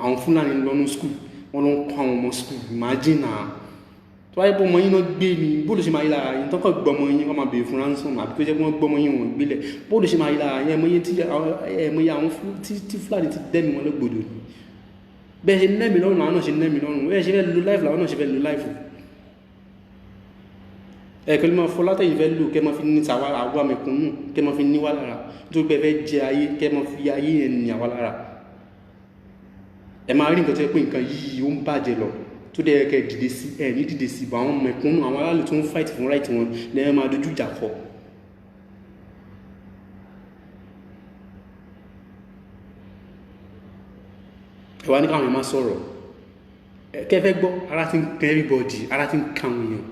àwọn Fúlàní lọ́nà skúl wọ́n lọ ń kọ́ àwọn ọmọ skúl imagine tó wáyé bọ́ ọmọ yín náà gbé ní bóòlù ṣe máa yí lára yín tọ́kọ̀ gbọmọ yín wọ́n máa bèèrè fún ransom àbí tó jẹ́ wọ́n gbọmọ yín wọ́n gbélẹ̀ bóòlù ṣe máa yí lára yín ẹmọye àwọn tí Fúlàní ti dẹ́mi wọn lọ́gbọ̀dọ̀ bẹ́ẹ̀ ṣe nẹ́mi lọ́rùn àwọn náà ṣe nẹ́mi lọ́rùn bẹ́ẹ̀ ṣe fẹ́ lo life làwọn náà ṣe fẹ́ lo life ẹ̀kẹ́ ló máa fọ́ látẹ̀yìn fẹ́ lò kẹ́ máa fi ní tàwa àwa mẹ̀kúnnù kẹ́ máa fi níwá lára tó gbẹ fẹ́ jẹ ayé kẹ́ máa fi ayé yẹn ní àwa lára ẹ máa rí nǹkan tó yẹ pé nǹkan yìí ó ń bàjẹ́ lọ tó dẹ̀ kẹ́ dìde sí ẹ̀ ní dìde sí bá àwọn mẹ̀kúnnù àwọn aráàlú tó ń fight fún right wọn lẹ́yìn máa dojú ìjà kọ. ẹ wá ní káwọn èèyàn máa sọ̀rọ̀ kẹfẹ́ gbọ́ ara ti ń kan everybody ara ti ń kan àwọn èèyàn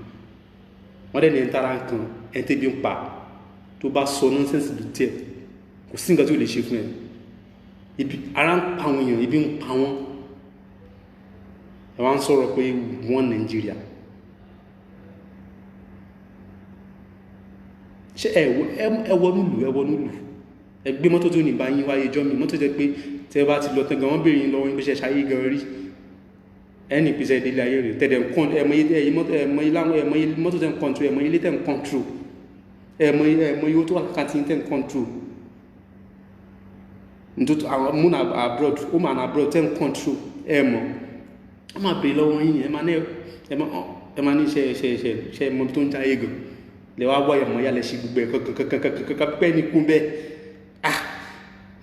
wọ́n dẹ̀ ní ẹ̀ ń tara kan ẹ̀ tẹ́bi ń pa tó bá sọ nonsense bí tiẹ̀ kò sí nǹkan tó lè ṣe fún ẹ ibi ara ń pa àwọn èèyàn ibi ń pa wọ́n ẹ wá ń sọ̀rọ̀ pé wọ́n Nàìjíríà ṣé ẹwọ nílùú ẹ gbé mọ́tò tó ní bá yín wáyé jọ́ mi mọ́tò jẹ́ pé tẹ́ bá ti lọ tán gan wọ́n béèrè yín lọ́wọ́ yín pé ṣe ṣayé gan rí ẹni ìpèsè ìdílé ayé rẹ̀ tẹ̀dẹ̀ ẹ̀mọye mọ́tò tẹ́ ń control ẹ̀mọye ilé tẹ́ ń control ẹ̀mọye owó tó wà lákàtí tẹ́ ń control nítorí àwọn moon abroad ó máa na abroad tẹ́ ń control ẹ̀mọ̀ wọ́n máa béèrè lọ́wọ́ yín ẹ máa ní ṣe mọ́ tó ń já ayé gan lè wá wọ́ ẹ̀mọ̀ yálẹ̀ sí gbogbo ẹ̀ kankan pẹ́ ní kún bẹ́ẹ̀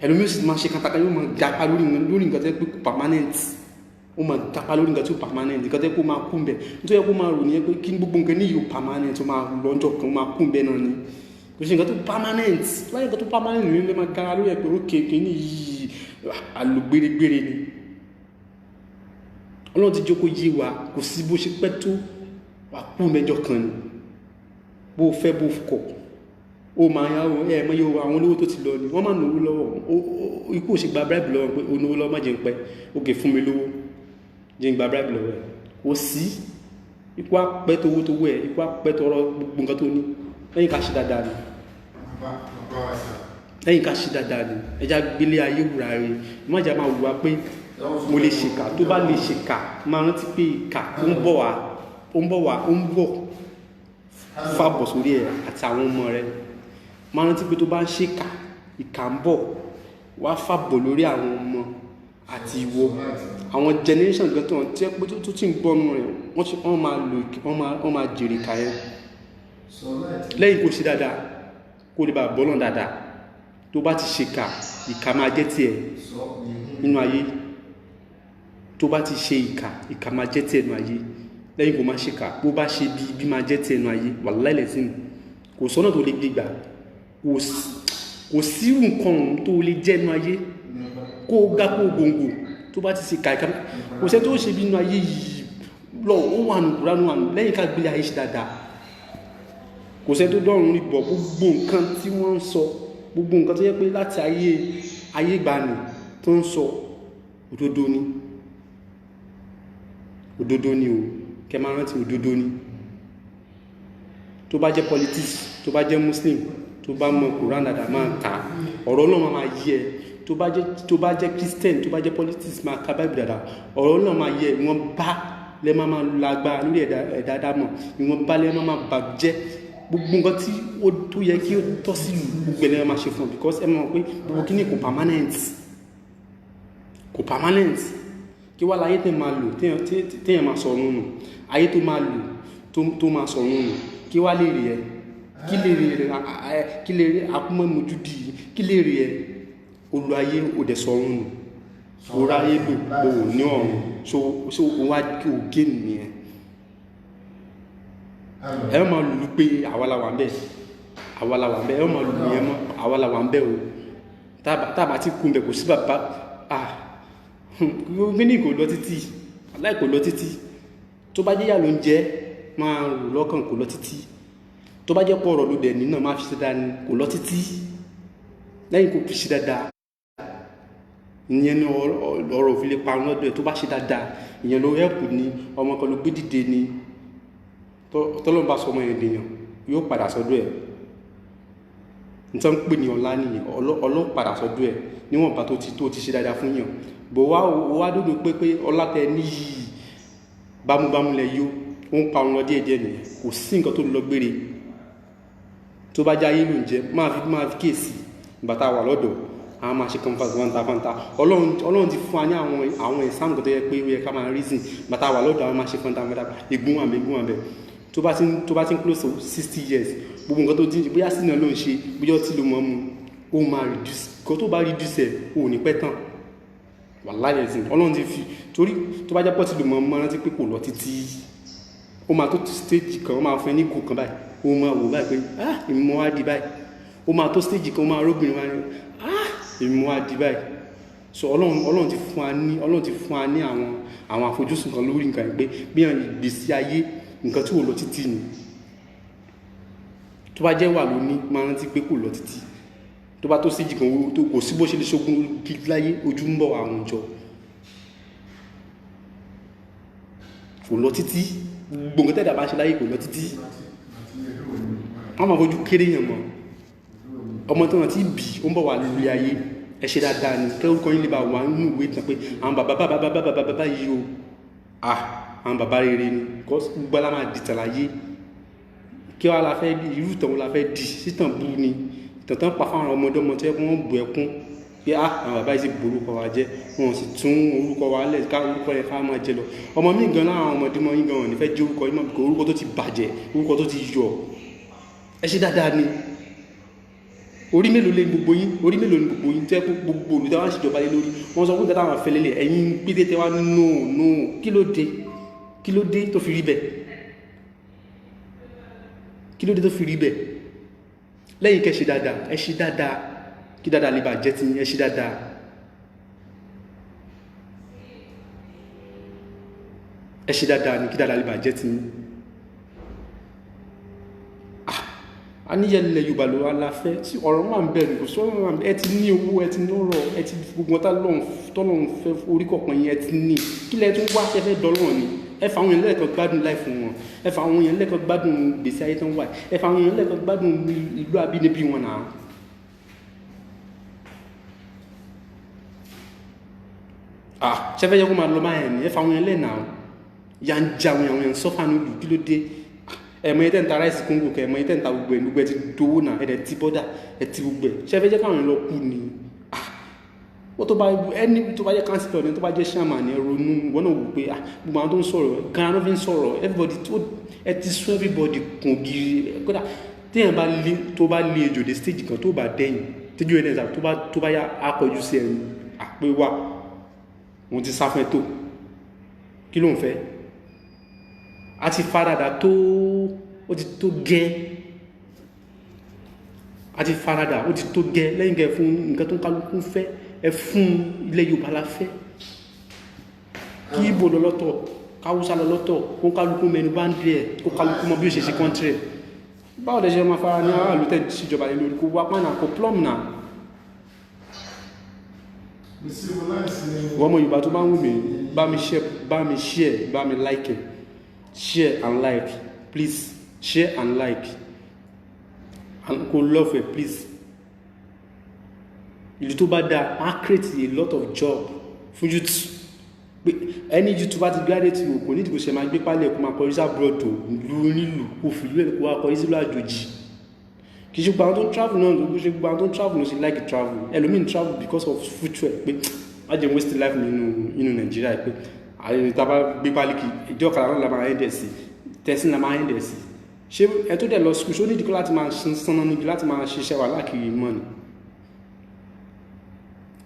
ẹlòmí sì máa ṣe kàtàkà yóò máa japa lórí nǹkan tẹ́ pé permanent ó máa japa lórí nǹkan tí ó permanent nǹkan tẹ́ pé ó máa kún bẹ̀ nítorí pé ó máa rò ní pé kí gbogbo nǹkan ní yóò permanent ó máa lọ́jọ́ kan ó máa kún bẹ̀ náà ni kò sí nǹkan tó permanent láyé nǹkan tó permanent ní ilé máa gara lórí ẹ̀ pé ó kéèké ní yìí àlùgbérégbére ni Ọlọ́run ti jókòó yé wa kò sí bó ṣe pẹ́ tó wà kú mẹ́jọ kan ni bó fẹ́ bó kọ̀ ó máa yá ẹ̀mọ́ yóò àwọn olówó tó ti lọ ní wọ́n máa nówó lọ́wọ́ ikú òṣì gba bribe lọ́wọ́ pé onówó lọ́wọ́ má jẹ́ ń pẹ́ ókè fún mi lówó jẹ́ ń gba bribe lọ́wọ́ ẹ̀ kò sí ikú apẹ́ tówó ẹ̀ ikú apẹ́ tọrọ gbogbo nǹkan tó ní lẹ́yìn ká ṣe dáadáa ni lẹ́yìn ká ṣe dáadáa ni ẹjá gbélé ayé wùrà rẹ̀ ìmọ̀jà máa wùwá pé mo lè ṣèkà tó bá lè ṣèkà máa rántí pé ìkà ó ń bọ̀ fàbọ̀ sórí ẹ̀ àti àwọn ọmọ rẹ̀ máa rántí pé tó bá ń ṣèkà ìkà ń bọ̀ wá fàbọ̀ lórí àwọn ọmọ àti ìwọ àwọn generation gan tó tí ẹ pé tó ti ń gbọ́nu rẹ̀ wọ́n máa jèrè ìkà yẹn lẹ́yìn kó ṣe dáadáa kó lè bá bọ́lọ̀ dáadáa tó bá ti ṣèkà ìkà máa jẹ́ tiẹ̀ nínú ayé tó bá ti ṣe ìkà máa jẹ́ tiẹ̀ nínú ayé lẹ́yìn kó máa ṣèkà bó bá ṣe bí máa jẹ́ tiẹ̀ nínú ayé wàláhì lẹ́sìn kò sọ́nà tó lè gbégbà kò sírù nǹkan tó lè jẹ́ nínú ayé kó gá kó gbòǹgbò tó bá ti ṣèkà ìkà kò sẹ́ tó ṣe bí nínú ayé yìí lọ ó wà nù kúránù wà nù lẹ́yìn ká gbélé ayé ṣe dáadáa kò sẹ́ tó dọ́rùn rí bọ̀ gbogbo nǹkan tí wọ́n ń sọ gbogbo nǹkan tó yẹ pé láti ayé gbani tó ń sọ òdodo ni o kẹ máa rántí òdodo ni tó bá jẹ́ politics tó bá jẹ́ muslim tó bá mọ Quran dada máa kà ọ̀rọ̀ náà máa yẹ tó bá jẹ́ christian tó bá jẹ́ politics máa ka bible dada ọ̀rọ̀ náà máa yẹ ìwọ̀n bá lẹ́ máa lágbára lórí ẹ̀dá dámọ̀ ìwọ̀n bá lẹ́ máa bàjẹ́ gbogbo nǹkan tí ó tó yẹ kí ó tọ́ sí gbogbo ẹ̀lẹ́ máa ṣe fún ọ because ẹ mọ̀ pé gbogbo kí ní kò permanent kí wá láyé tẹ́ máa lò téèyàn máa sọ̀rọ̀ nù ayé tó máa lò tó máa sọ̀rọ̀ nù kí wá lè rí ẹ kí lè rí akúmọ̀ mojúdì kí lè rí ẹ olú ayé òdẹ̀ sọ̀rọ̀ nù orí ayé lò ní ọ̀run so wá kí o gé nìyẹn ẹ máa lù pé àwàlàwà ń bẹ ẹ máa lù yẹn mọ́ àwàlàwà ń bẹ o tábà tí kú ń bẹ kò sí bàbá gbíní kò lọ títí aláì kò lọ títí tó bá jẹ́yà ló ń jẹ́ máa rò lọ́kàn kò lọ títí tó bá jẹ́ pọ̀ ọ̀rọ̀ ló dẹ̀ ní náà máa fi ṣe dáa ní kò lọ títí lẹ́yìn kò fi ṣe dáadáa ìyẹn ní ọ̀rọ̀ òfin lè parun lọ́dọ̀ ẹ̀ tó bá ṣe dáadáa ìyẹn ló rẹ́pù ní ọmọ kan ló gbé dìde ní tọ́lọ́n bá sọmọ yẹn dèèyàn yóò padà sọ́dọ̀ ẹ̀ nítorí pé ní ọlá nìyẹn ọlọ́padà sọ́dọ̀ ẹ̀ níwọ̀n bá tó ti ṣe dáadáa fún yàn bò wá dúdú pé ọlá tẹ níyì bámúbámú lẹ yó ó ń parun lọ díẹ̀díẹ̀ nìyẹn kò sí nǹkan tó lọ gbére tó bá jáyé ló ń jẹ máa fi kíyèsí bàtà wà lọ́dọ̀ àwọn máa ṣe fanta ọlọ́run ti fún wa ní àwọn exam kan tó yẹ pé ó yẹ ká máa reason bàtà wà lọ́dọ̀ àwọn máa ṣe fanta egun wà bẹ́ẹ̀ tó bá ti ń close to 60 years gbogbo nǹkan tó dín bóyá sínú ló ń ṣe bóyá ọtí ló mọ́ mu ó máa reduce kó tó bá reduce ẹ̀ ó ní pẹ́ tán wàláhì ẹ̀sìn ọlọ́run ti fi torí tó bá jẹ́ pọ́tí ló mọ́ rántí pé kò lọ títí ó máa tó stage kan ó máa fẹ́ ní gò kan báyìí ó máa wò báyìí pé ìmọ̀ wá di báyìí ó máa tó stage kan ó máa róbìnrin wá ní ìmọ̀ wá di báyìí so ọlọ́run ti fún wa ní àwọn àfojúsùn kan lórí nǹkan pé bí wọn ìgbésí ayé nǹkan tí ò lọ títí ni tó bá jẹ́ wà lóní máa rántí pé kò lọ títí tó bá tó stage kan tó kò sí bó ṣe lè ṣógun gidi láyé ojú ń bọ̀ àwọn ìjọ kò lọ títí gbogbo tẹ́dà bá ṣe láyé kò lọ títí wọ́n máa fojú kéré yàn mọ́ ọmọ tó rántí bì ó ń bọ̀ wà lórí ayé ẹ ṣe dáadáa ni kẹ́rùkọ yín lè bá wà nínú ìwé ìtàn pé àwọn bàbá yìí o àwọn bàbá rere ni gbogbo alá máa dìtàn láyé kí wá la fẹ́ irú ìtàn wo la fẹ́ di sítàn bú ni ìtàn pa fáwọn ọmọdé ọmọ tó yẹ kí wọ́n bù ẹkún pé àwọn bàbá yìí sì bo orúkọ wa jẹ́ wọn sì tún orúkọ wa lẹ̀ ká orúkọ yẹn ká máa jẹ lọ ọmọ mi gan láwọn ọmọdé mọ́ yín gan wọn nífẹ̀ẹ́ jẹ́ orúkọ yín mọ́ kó orúkọ tó ti bàjẹ́ orúkọ tó ti yọ ẹ ṣe dáadáa ni orí mélòó ni gbogbo yín tẹ́ gbogbo olùdarí wọn ṣèjọba lé lórí wọn sọ fún tẹ́tà àwọn afẹ́lẹ́lẹ̀ ẹ̀yin pété tẹ́ wá no kí ló dé tó fi rí bẹ́ẹ̀ lẹ́yìn kẹ́ ṣe dáadáa ẹ ṣe dáadáa kí dáadáa lè bà jẹ́ ti ẹ ṣe dáadáa ní kí dáadáa lè bà jẹ́ ti a níyẹ̀lẹ̀ Yorùbá ló wá láfẹ́ tí ọ̀rọ̀ máa ń bẹ̀rù kò sọ́rọ̀ máa ń bẹ̀rù ẹ ti ní owó ẹ ti ní ọ̀rọ̀ ẹ ti gbogbo tọ́lọ́run fẹ́ orí kọ̀ọ̀kan yẹn ẹ ti ní kí lẹ tún wá ṣẹ́fẹ́ dọ́lọ́run ni ẹ fa àwọn èèyàn lẹ́ẹ̀kan gbádùn láì fún wọn ẹ fa àwọn èèyàn lẹ́ẹ̀kan gbádùn gbèsè ayé tán wà ẹ fa àwọn èèyàn lẹ́ẹ̀kan gbádùn ìlú abínibí wọn náà ṣẹ́fẹ́ yẹ kó máa lọ máa ẹ̀ ní ẹ fa àwọn èèyàn lẹ́ẹ̀ náà ya ń jẹ àwọn èèyàn sọ́fà nílùú kí ló dé ẹ̀mọ yẹn tẹ́ ń ta ráìsì kóńgò kẹ́ ẹ̀mọ yẹn tẹ́ ń ta gbogbo ẹ̀ ti dowó náà ẹ̀dẹ̀ ti bọ́dà ẹ̀ ti gbogbo ẹ̀ ṣe fẹ́ jẹ́ káwọn lọ kú ni wọ́n tó bá ẹni tó bá jẹ́ kánsílọ̀ ni tó bá jẹ́ chairman ni ronú wọ́n náà wò pé gbogbo àwọn tó ń sọ̀rọ̀ gan-an ló fi ń sọ̀rọ̀ everybody ẹ ti sún everybody kùn gírí kódà téèyàn bá lé ejò dé stage kan tó bá dẹ́yìn tíjú ẹ̀ nẹ́ta tó bá yá akọjú sí ẹni àpé wà wọ́n ti sáfẹ́ tó kí ló ń fẹ́ a ti faradà tó ó ti tó gẹ́ a ti faradà ó ti tó gẹ́ lẹ́yìn gẹ́ fún nǹkan tó ń kálukú fẹ́ ẹ fún ilẹ̀ Yorùbá la fẹ́ kí Ìgbò lọ lọ́tọ̀ káwúsá lọ lọ́tọ̀ kó kálukú mẹnu bá ń dé ẹ̀ kó kálukú mọ bí ó ṣe ṣe kọ́ńtì rẹ̀ báwo lẹ ṣe máa fara ní aráàlú tẹ́ síjọba lé lórí kó wá pánà kó plum náà wọ́n mọ Yorùbá tó bá ń wù mí bá mi share bá mi like share and like please share and like and kó love it please ìlú tó bá dáa á create a lot of job fún youth pé ẹni youth bá ti graduate o kò ní ìdìbò ṣe máa gbé pálẹ̀ kó máa kọrí sábúrọ̀dù nílùú kó fi ìlú ẹ̀ kó wá kọrí sílùú àjòjì kì í ṣe gbogbo àwọn tó ń travel náà ló ṣe gbogbo àwọn tó ń travel ló ṣe like travel ẹlòmíín travel because of future pé má jẹun waste life nínú Nàìjíríà pé àyè tá a bá gbé pálí kì ìdí ọ̀kadà náà la máa ń dẹ̀ sí tẹ̀sí la máa ń dẹ̀ sí ṣé ẹ tó dẹ̀ lọ school ṣó ní ìdíkọ́ láti máa sanná níbi láti máa ṣiṣẹ́ wà láàkiri mọ́ ni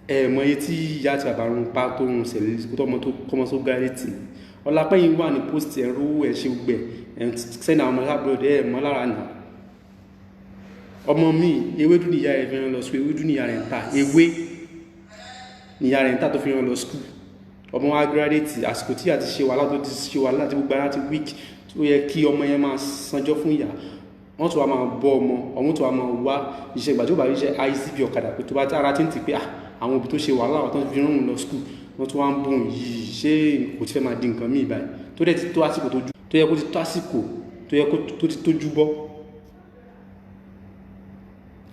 ẹ̀mọ̀ iye tí ìyá àti bàbá ń pa tó ń ṣẹlẹ̀ tó ọmọ tó kọ́mọ tó gárétì ọlápẹ́yìn wà ní post ẹ̀rú ẹ̀ ṣe gbẹ̀ ẹ̀ sẹ́ni àwọn ọmọ lábúrò ẹ̀ mọ́ lára nà ọmọ mi ewédú níyà rẹ̀ fi hàn lọ school ewédú níyà rẹ̀ ń ta ewé níyà rẹ̀ ń ta tó fi hàn lọ school ọmọ wa gírádẹ́tì àsìkò tí àti ṣe wàhálà tó ti ṣe wàhálà tí gbogbo ara ti week tó yẹ kí ọmọ yẹn máa sanjọ́ fún ìyá wọ́n tó wá máa bọ́ ọmọ tó wá máa wá iṣẹ́ ìgbà tó bá rí iṣẹ́ ICB ọ̀kadà pé tó bá tí ara ti ń tì pé àwọn òbí tó ṣe wàhálà àwọn tó fi rán lọ school wọ́n tó wá ń bùn yìí ṣé kò ti fẹ́ máa di nǹkan míì báyìí tó dẹ̀ ti tó àsìkò tó yẹ kó ti tó àsìkò tó yẹ kó tó ti tójú bọ́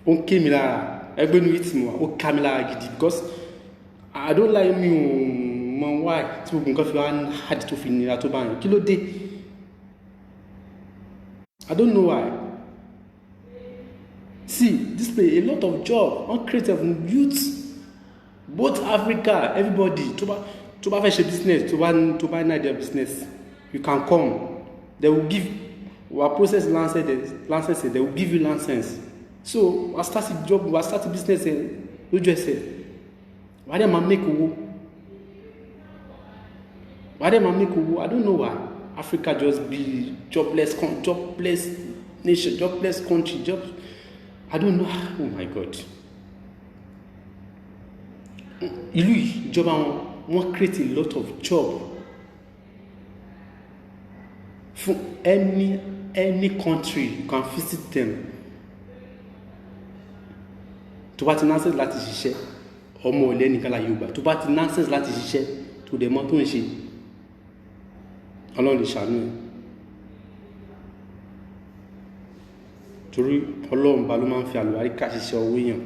ó ń ké mi lára ẹgbẹ́ inú yìí tì mọ́ ó ká mi lára gidi because I don't like mi ò mọ why tí gbogbo nǹkan fi wá ń hard tó fi nira tó bá yẹn kí ló dé I don't know why see this play a lot of job on creative youth both Africa everybody tó bá fẹ́ ṣe business tó bá ní idea business you can come they will give our process license they will give you license so I start a job I start a business lójú ẹsẹ̀ why dem ma make owó I don't know why Africa just be jobless nation jobless country I don't know oh my God ìlú ìjọba wọn create a lot of job for any country you can visit them tó bá ti nonsense láti ṣiṣẹ́ ọmọ ọ̀lẹ́ nìkan la Yorùbá tó bá ti nonsense láti ṣiṣẹ́ tó dẹ̀ mọ́ tó ń ṣe Ọlọ́run lè ṣàánú ẹ̀ torí Ọlọ́run bá ló máa ń fi àlùbáríkà ṣiṣẹ́ owó èèyàn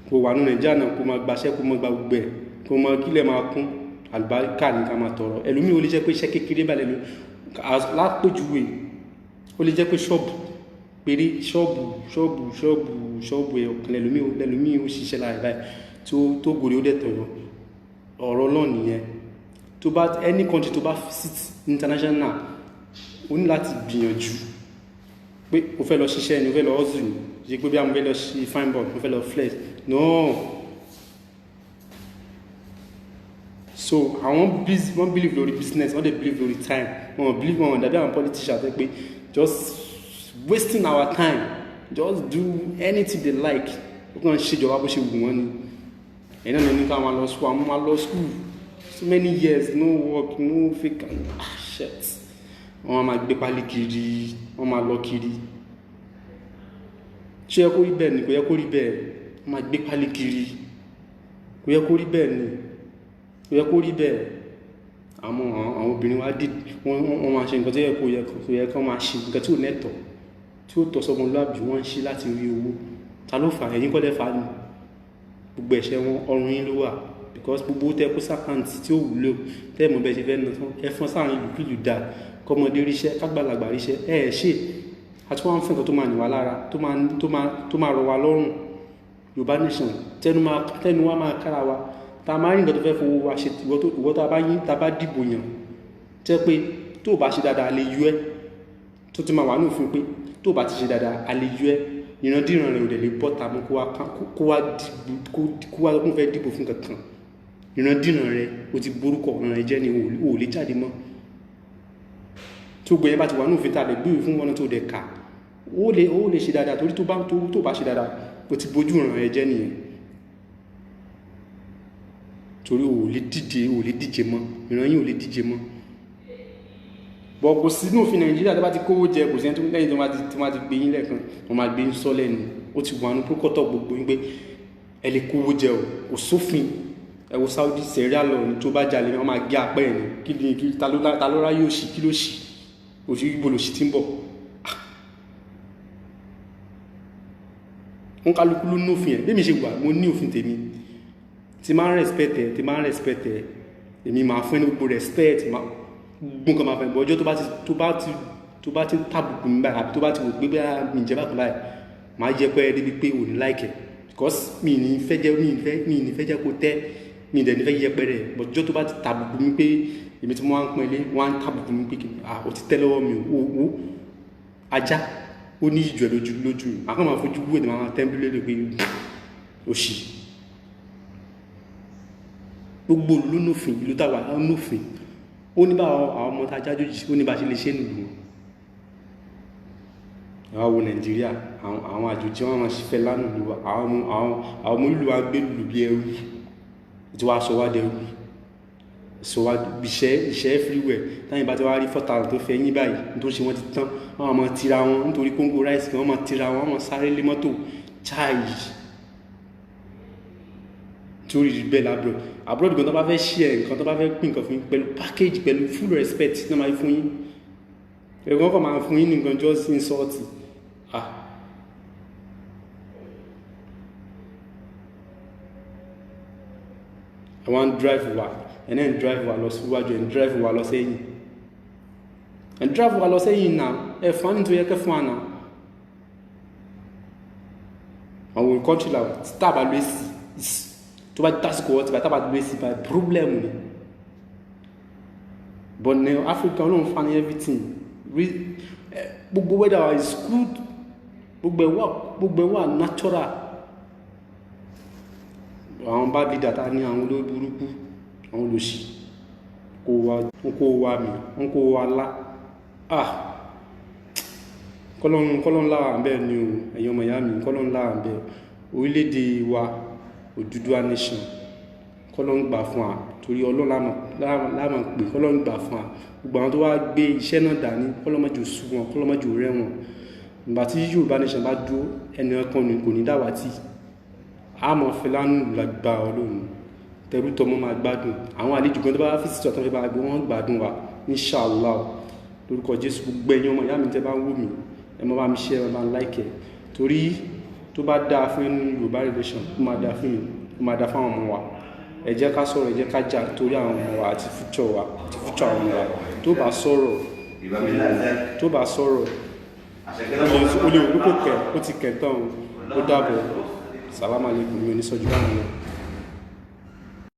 kò wà ní Nàìjíríà náà kó máa gbaṣẹ́ kó máa gba gbogbo ẹ̀ kó máa kílẹ̀ máa kún àlùbáríkà ní ká máa tọrọ ẹlòmíì ó lè jẹ́ pé iṣẹ́ kékeré bá lẹ́nu lápèjúwe ó lè jẹ́ pé ṣọ́ọ̀bù péré ṣọ́ọ̀bù ẹ̀ ọ̀kan lẹ́lòmíì ó ṣiṣẹ́ láì báyìí tó gòrè ó dẹ̀ tọ̀yọ̀ ọ̀rọ̀ náà nìyẹn tó bá any country tó bá visit international ó ní láti gbìyànjú pé o fẹ́ lọ ṣiṣẹ́ ni o fẹ́ lọ hustle ni ṣe pé bí àwọn fẹ́ lọ ṣe fine board o fẹ́ lọ flex no so àwọn wọ́n believe lórí business wọ́n dey believe lórí time wọ́n believe wọ́n dàbí àwọn politicians tẹ́ pé just wasting our time just do anything they like ó kàn ṣèjọba bó ṣe wù wọ́n ni ẹ̀yin náà ní ká máa lọ school àwọn máa lọ school so many years no work no fake shit wọ́n máa gbé pálí kiri wọ́n máa lọ kiri ṣé yẹ kó rí bẹ́ẹ̀ ni kò yẹ kó rí bẹ́ẹ̀ wọ́n máa gbé pálí kiri kò yẹ kó rí bẹ́ẹ̀ ni kò yẹ kó rí bẹ́ẹ̀ àwọn obìnrin wa dì wọ́n máa ṣe nǹkan tó yẹ kó máa ṣe nǹkan tí ò nẹ́tọ̀ tí ó tọ́ sọmọlúàbí wọ́n ń ṣe láti rí owó ta ló fà ẹ̀yin kọ́ lẹ́ fà á ni gbogbo ẹ̀ṣẹ̀ wọn ọrùn yín ló wà because gbogbo tẹ kó sákàǹtì tí ó wúlò tẹ́ mọ̀ bẹ́ẹ̀ ṣe fẹ́ nà tán ẹ fọ́n sáàrin ìlú kìlú dáa kọ́mọdé ríṣẹ́ kágbàlagbà ríṣẹ́ ẹ ṣe àti wọ́n fẹ́ nǹkan tó máa nìwá lára tó máa rọ̀ wá lọ́rùn. Yorùbá nation tẹnu wa máa kára wa tá a máa rí nǹkan tó fẹ́ fowó wa ṣe ìwọ tá a bá dìbò yàn tẹ́ pé tó o bá ṣe dáadáa a lè yọ ẹ́ tó ti máa wà ní òfin pé tó o bá ti ṣe dáadáa a lè yọ ẹ́ ìrandíran rẹ̀ ò dẹ̀ lè bọ́ ta mọ́ kó wá kó fẹ́ dìbò fún kankan ìrandíran rẹ̀ o ti borúkọ ọ̀ràn rẹ̀ jẹ́ ni o ò lè jáde mọ́ tó gbẹ̀yẹ́ bá ti wà ní òfin tá a lè gbé fún wọn tó dẹ̀ kà ó lè ṣe dáadáa torí tó bá ṣe dáadáa o ti bójú ọ̀ràn rẹ̀ jẹ́ nìyẹn torí o lè díje mọ́ ìran yìí ò lè díje mọ́ bọ̀ kò sí ní òfin Nàìjíríà tó bá ti kówó jẹ kò sí ẹni tó lẹ́yìn tó máa ti gbé yín lẹ́ẹ̀kan wọ́n máa gbé yín sọ lẹ́nu ó ti wà ní pókọ́tọ̀ gbogbo yín pé ẹ lè kówó jẹ o kò sófin ẹ wo Saudi sẹ̀ríà lọ ní tó bá jalè wọ́n máa gé apẹ́ ẹ̀ ní kí ta ló ráyè òṣì kí ló ṣì òṣì ibo lòṣì ti ń bọ̀ wọ́n kálukú ló ní òfin ẹ̀ bí mi ṣe wà mo ní òfin tèmi tí máa ń respect ẹ̀ èmi máa fún ẹni gbogbo respect gbogbo nǹkan máa fẹ́ bọ́ ọjọ́ tó bá ti tàbùkù mi báyìí àbí tó bá ti wò pé bí mi jẹ́ bákan báyìí máa jẹ́ pé débi pé ò ní láìkẹ̀ because mi ní fẹ́ jẹ́ kó tẹ́ mi dẹ̀ ní fẹ́ yẹ pẹ́rẹ́ ọjọ́ tó bá ti tàbùkù mi pé èmi tí wọ́n á ń pín ilé wọ́n á ń tàbùkù mi pé ó ti tẹ́ lọ́wọ́ mi ò ajá ó ní ìjọ lójú àkọ́ máa fojú wúwo ní máa tẹ́ńbílẹ̀ lè pé òṣì gbogbo ìlú nófin ìlú táwa nófin ó ní bá àwọn ọmọ tá a jájòjì ó ní bá ṣe lè ṣe nìlú wọn àwọn wo Nàìjíríà àwọn àjòjì wọn máa ṣiṣẹ́ lánàá lù wá àwọn ọmọ olùlù wa gbé lù bí ẹrú tí wàá sọ wá dẹrú sọ wá ìṣẹ́ everywhere táyìn bá ti wá rí 4,000 tó fẹ́ yín báyìí nítorí ṣe wọ́n ti tán wọ́n máa tira wọn nítorí kóńgò ráìsì kan wọ́n máa tira wọn wọ́n máa sáré lé mọ́tò chai torí bẹ́ẹ̀ lábúrò abroad gan tó bá fẹ́ share nǹkan tó bá fẹ́ pín nǹkan fún yín pẹ̀lú package pẹ̀lú full respect náà máa fún yín ẹ̀gbọ́n kan máa fún yín nǹkan just insult àwọn drive wa ẹ̀nà ń drive wa lọ síwájú ẹ̀ ń drive wa lọ sẹ́yìn ẹ̀ ń drive wa lọ sẹ́yìn náà ẹ̀ fún àní tó yẹ kẹ́ fún àná àwọn olùkọ́ntì làwọn tábà ló èsì tó bá tásìkò wọ́n ti bá tábà ló èsì bá problem ni but ní Africa olóhùn fún everything gbogbo weather is good gbogbo ẹ̀ wà natural àwọn bá bí dàtà ní àwọn olóògbé burúkú àwọn olóṣì kó wá lá kọ́lọ́n láà ń bẹ́ẹ̀ ni o ẹ̀yàn ọmọ ìyá mi kọ́lọ́n láà ń bẹ́ẹ̀ orílẹ̀-èdè wa Odùduwà nation kọ́lọ́n gbà fún wa torí Ọlọ́run láàmà pé kọ́lọ́n gbà fún wa gbogbo àwọn tó wá gbé iṣẹ́ náà dání kọ́lọ́mọ́jò sú wọn kọ́lọ́mọ́jò rẹ́ wọn ìgbà tí Yorùbá nation bá dúró ẹni ọkàn kò ní dáwàtì àmọ́ fẹ́lánù lágbà Ọlọ́run tẹrú tọmọ máa gbádùn àwọn àlejò gan tó bá fi sísọ tó fẹ́ bá gbé wọn gbádùn wa inshallah lórúkọ Jésù gbogbo ẹ̀yin ọmọ ìyá mi tẹ́ bá ń wò mí ẹ má bá mi share ẹ má bá ń like ẹ torí tó bá dáa fún ẹni Yorùbá relation ó máa dáa fún mi ó máa dáa fún àwọn ọmọ wa ẹ jẹ́ ká sọ̀rọ̀ ẹ jẹ́ ká jà torí àwọn ọmọ wa àti future wa àti future àwọn ọmọ wa tó bá sọ̀rọ̀ ó lè wò kó kẹ̀ ó ti kẹ̀ tán ó dàbọ̀. Salam alaikum, mi ò ní sọ jù báyìí lọ.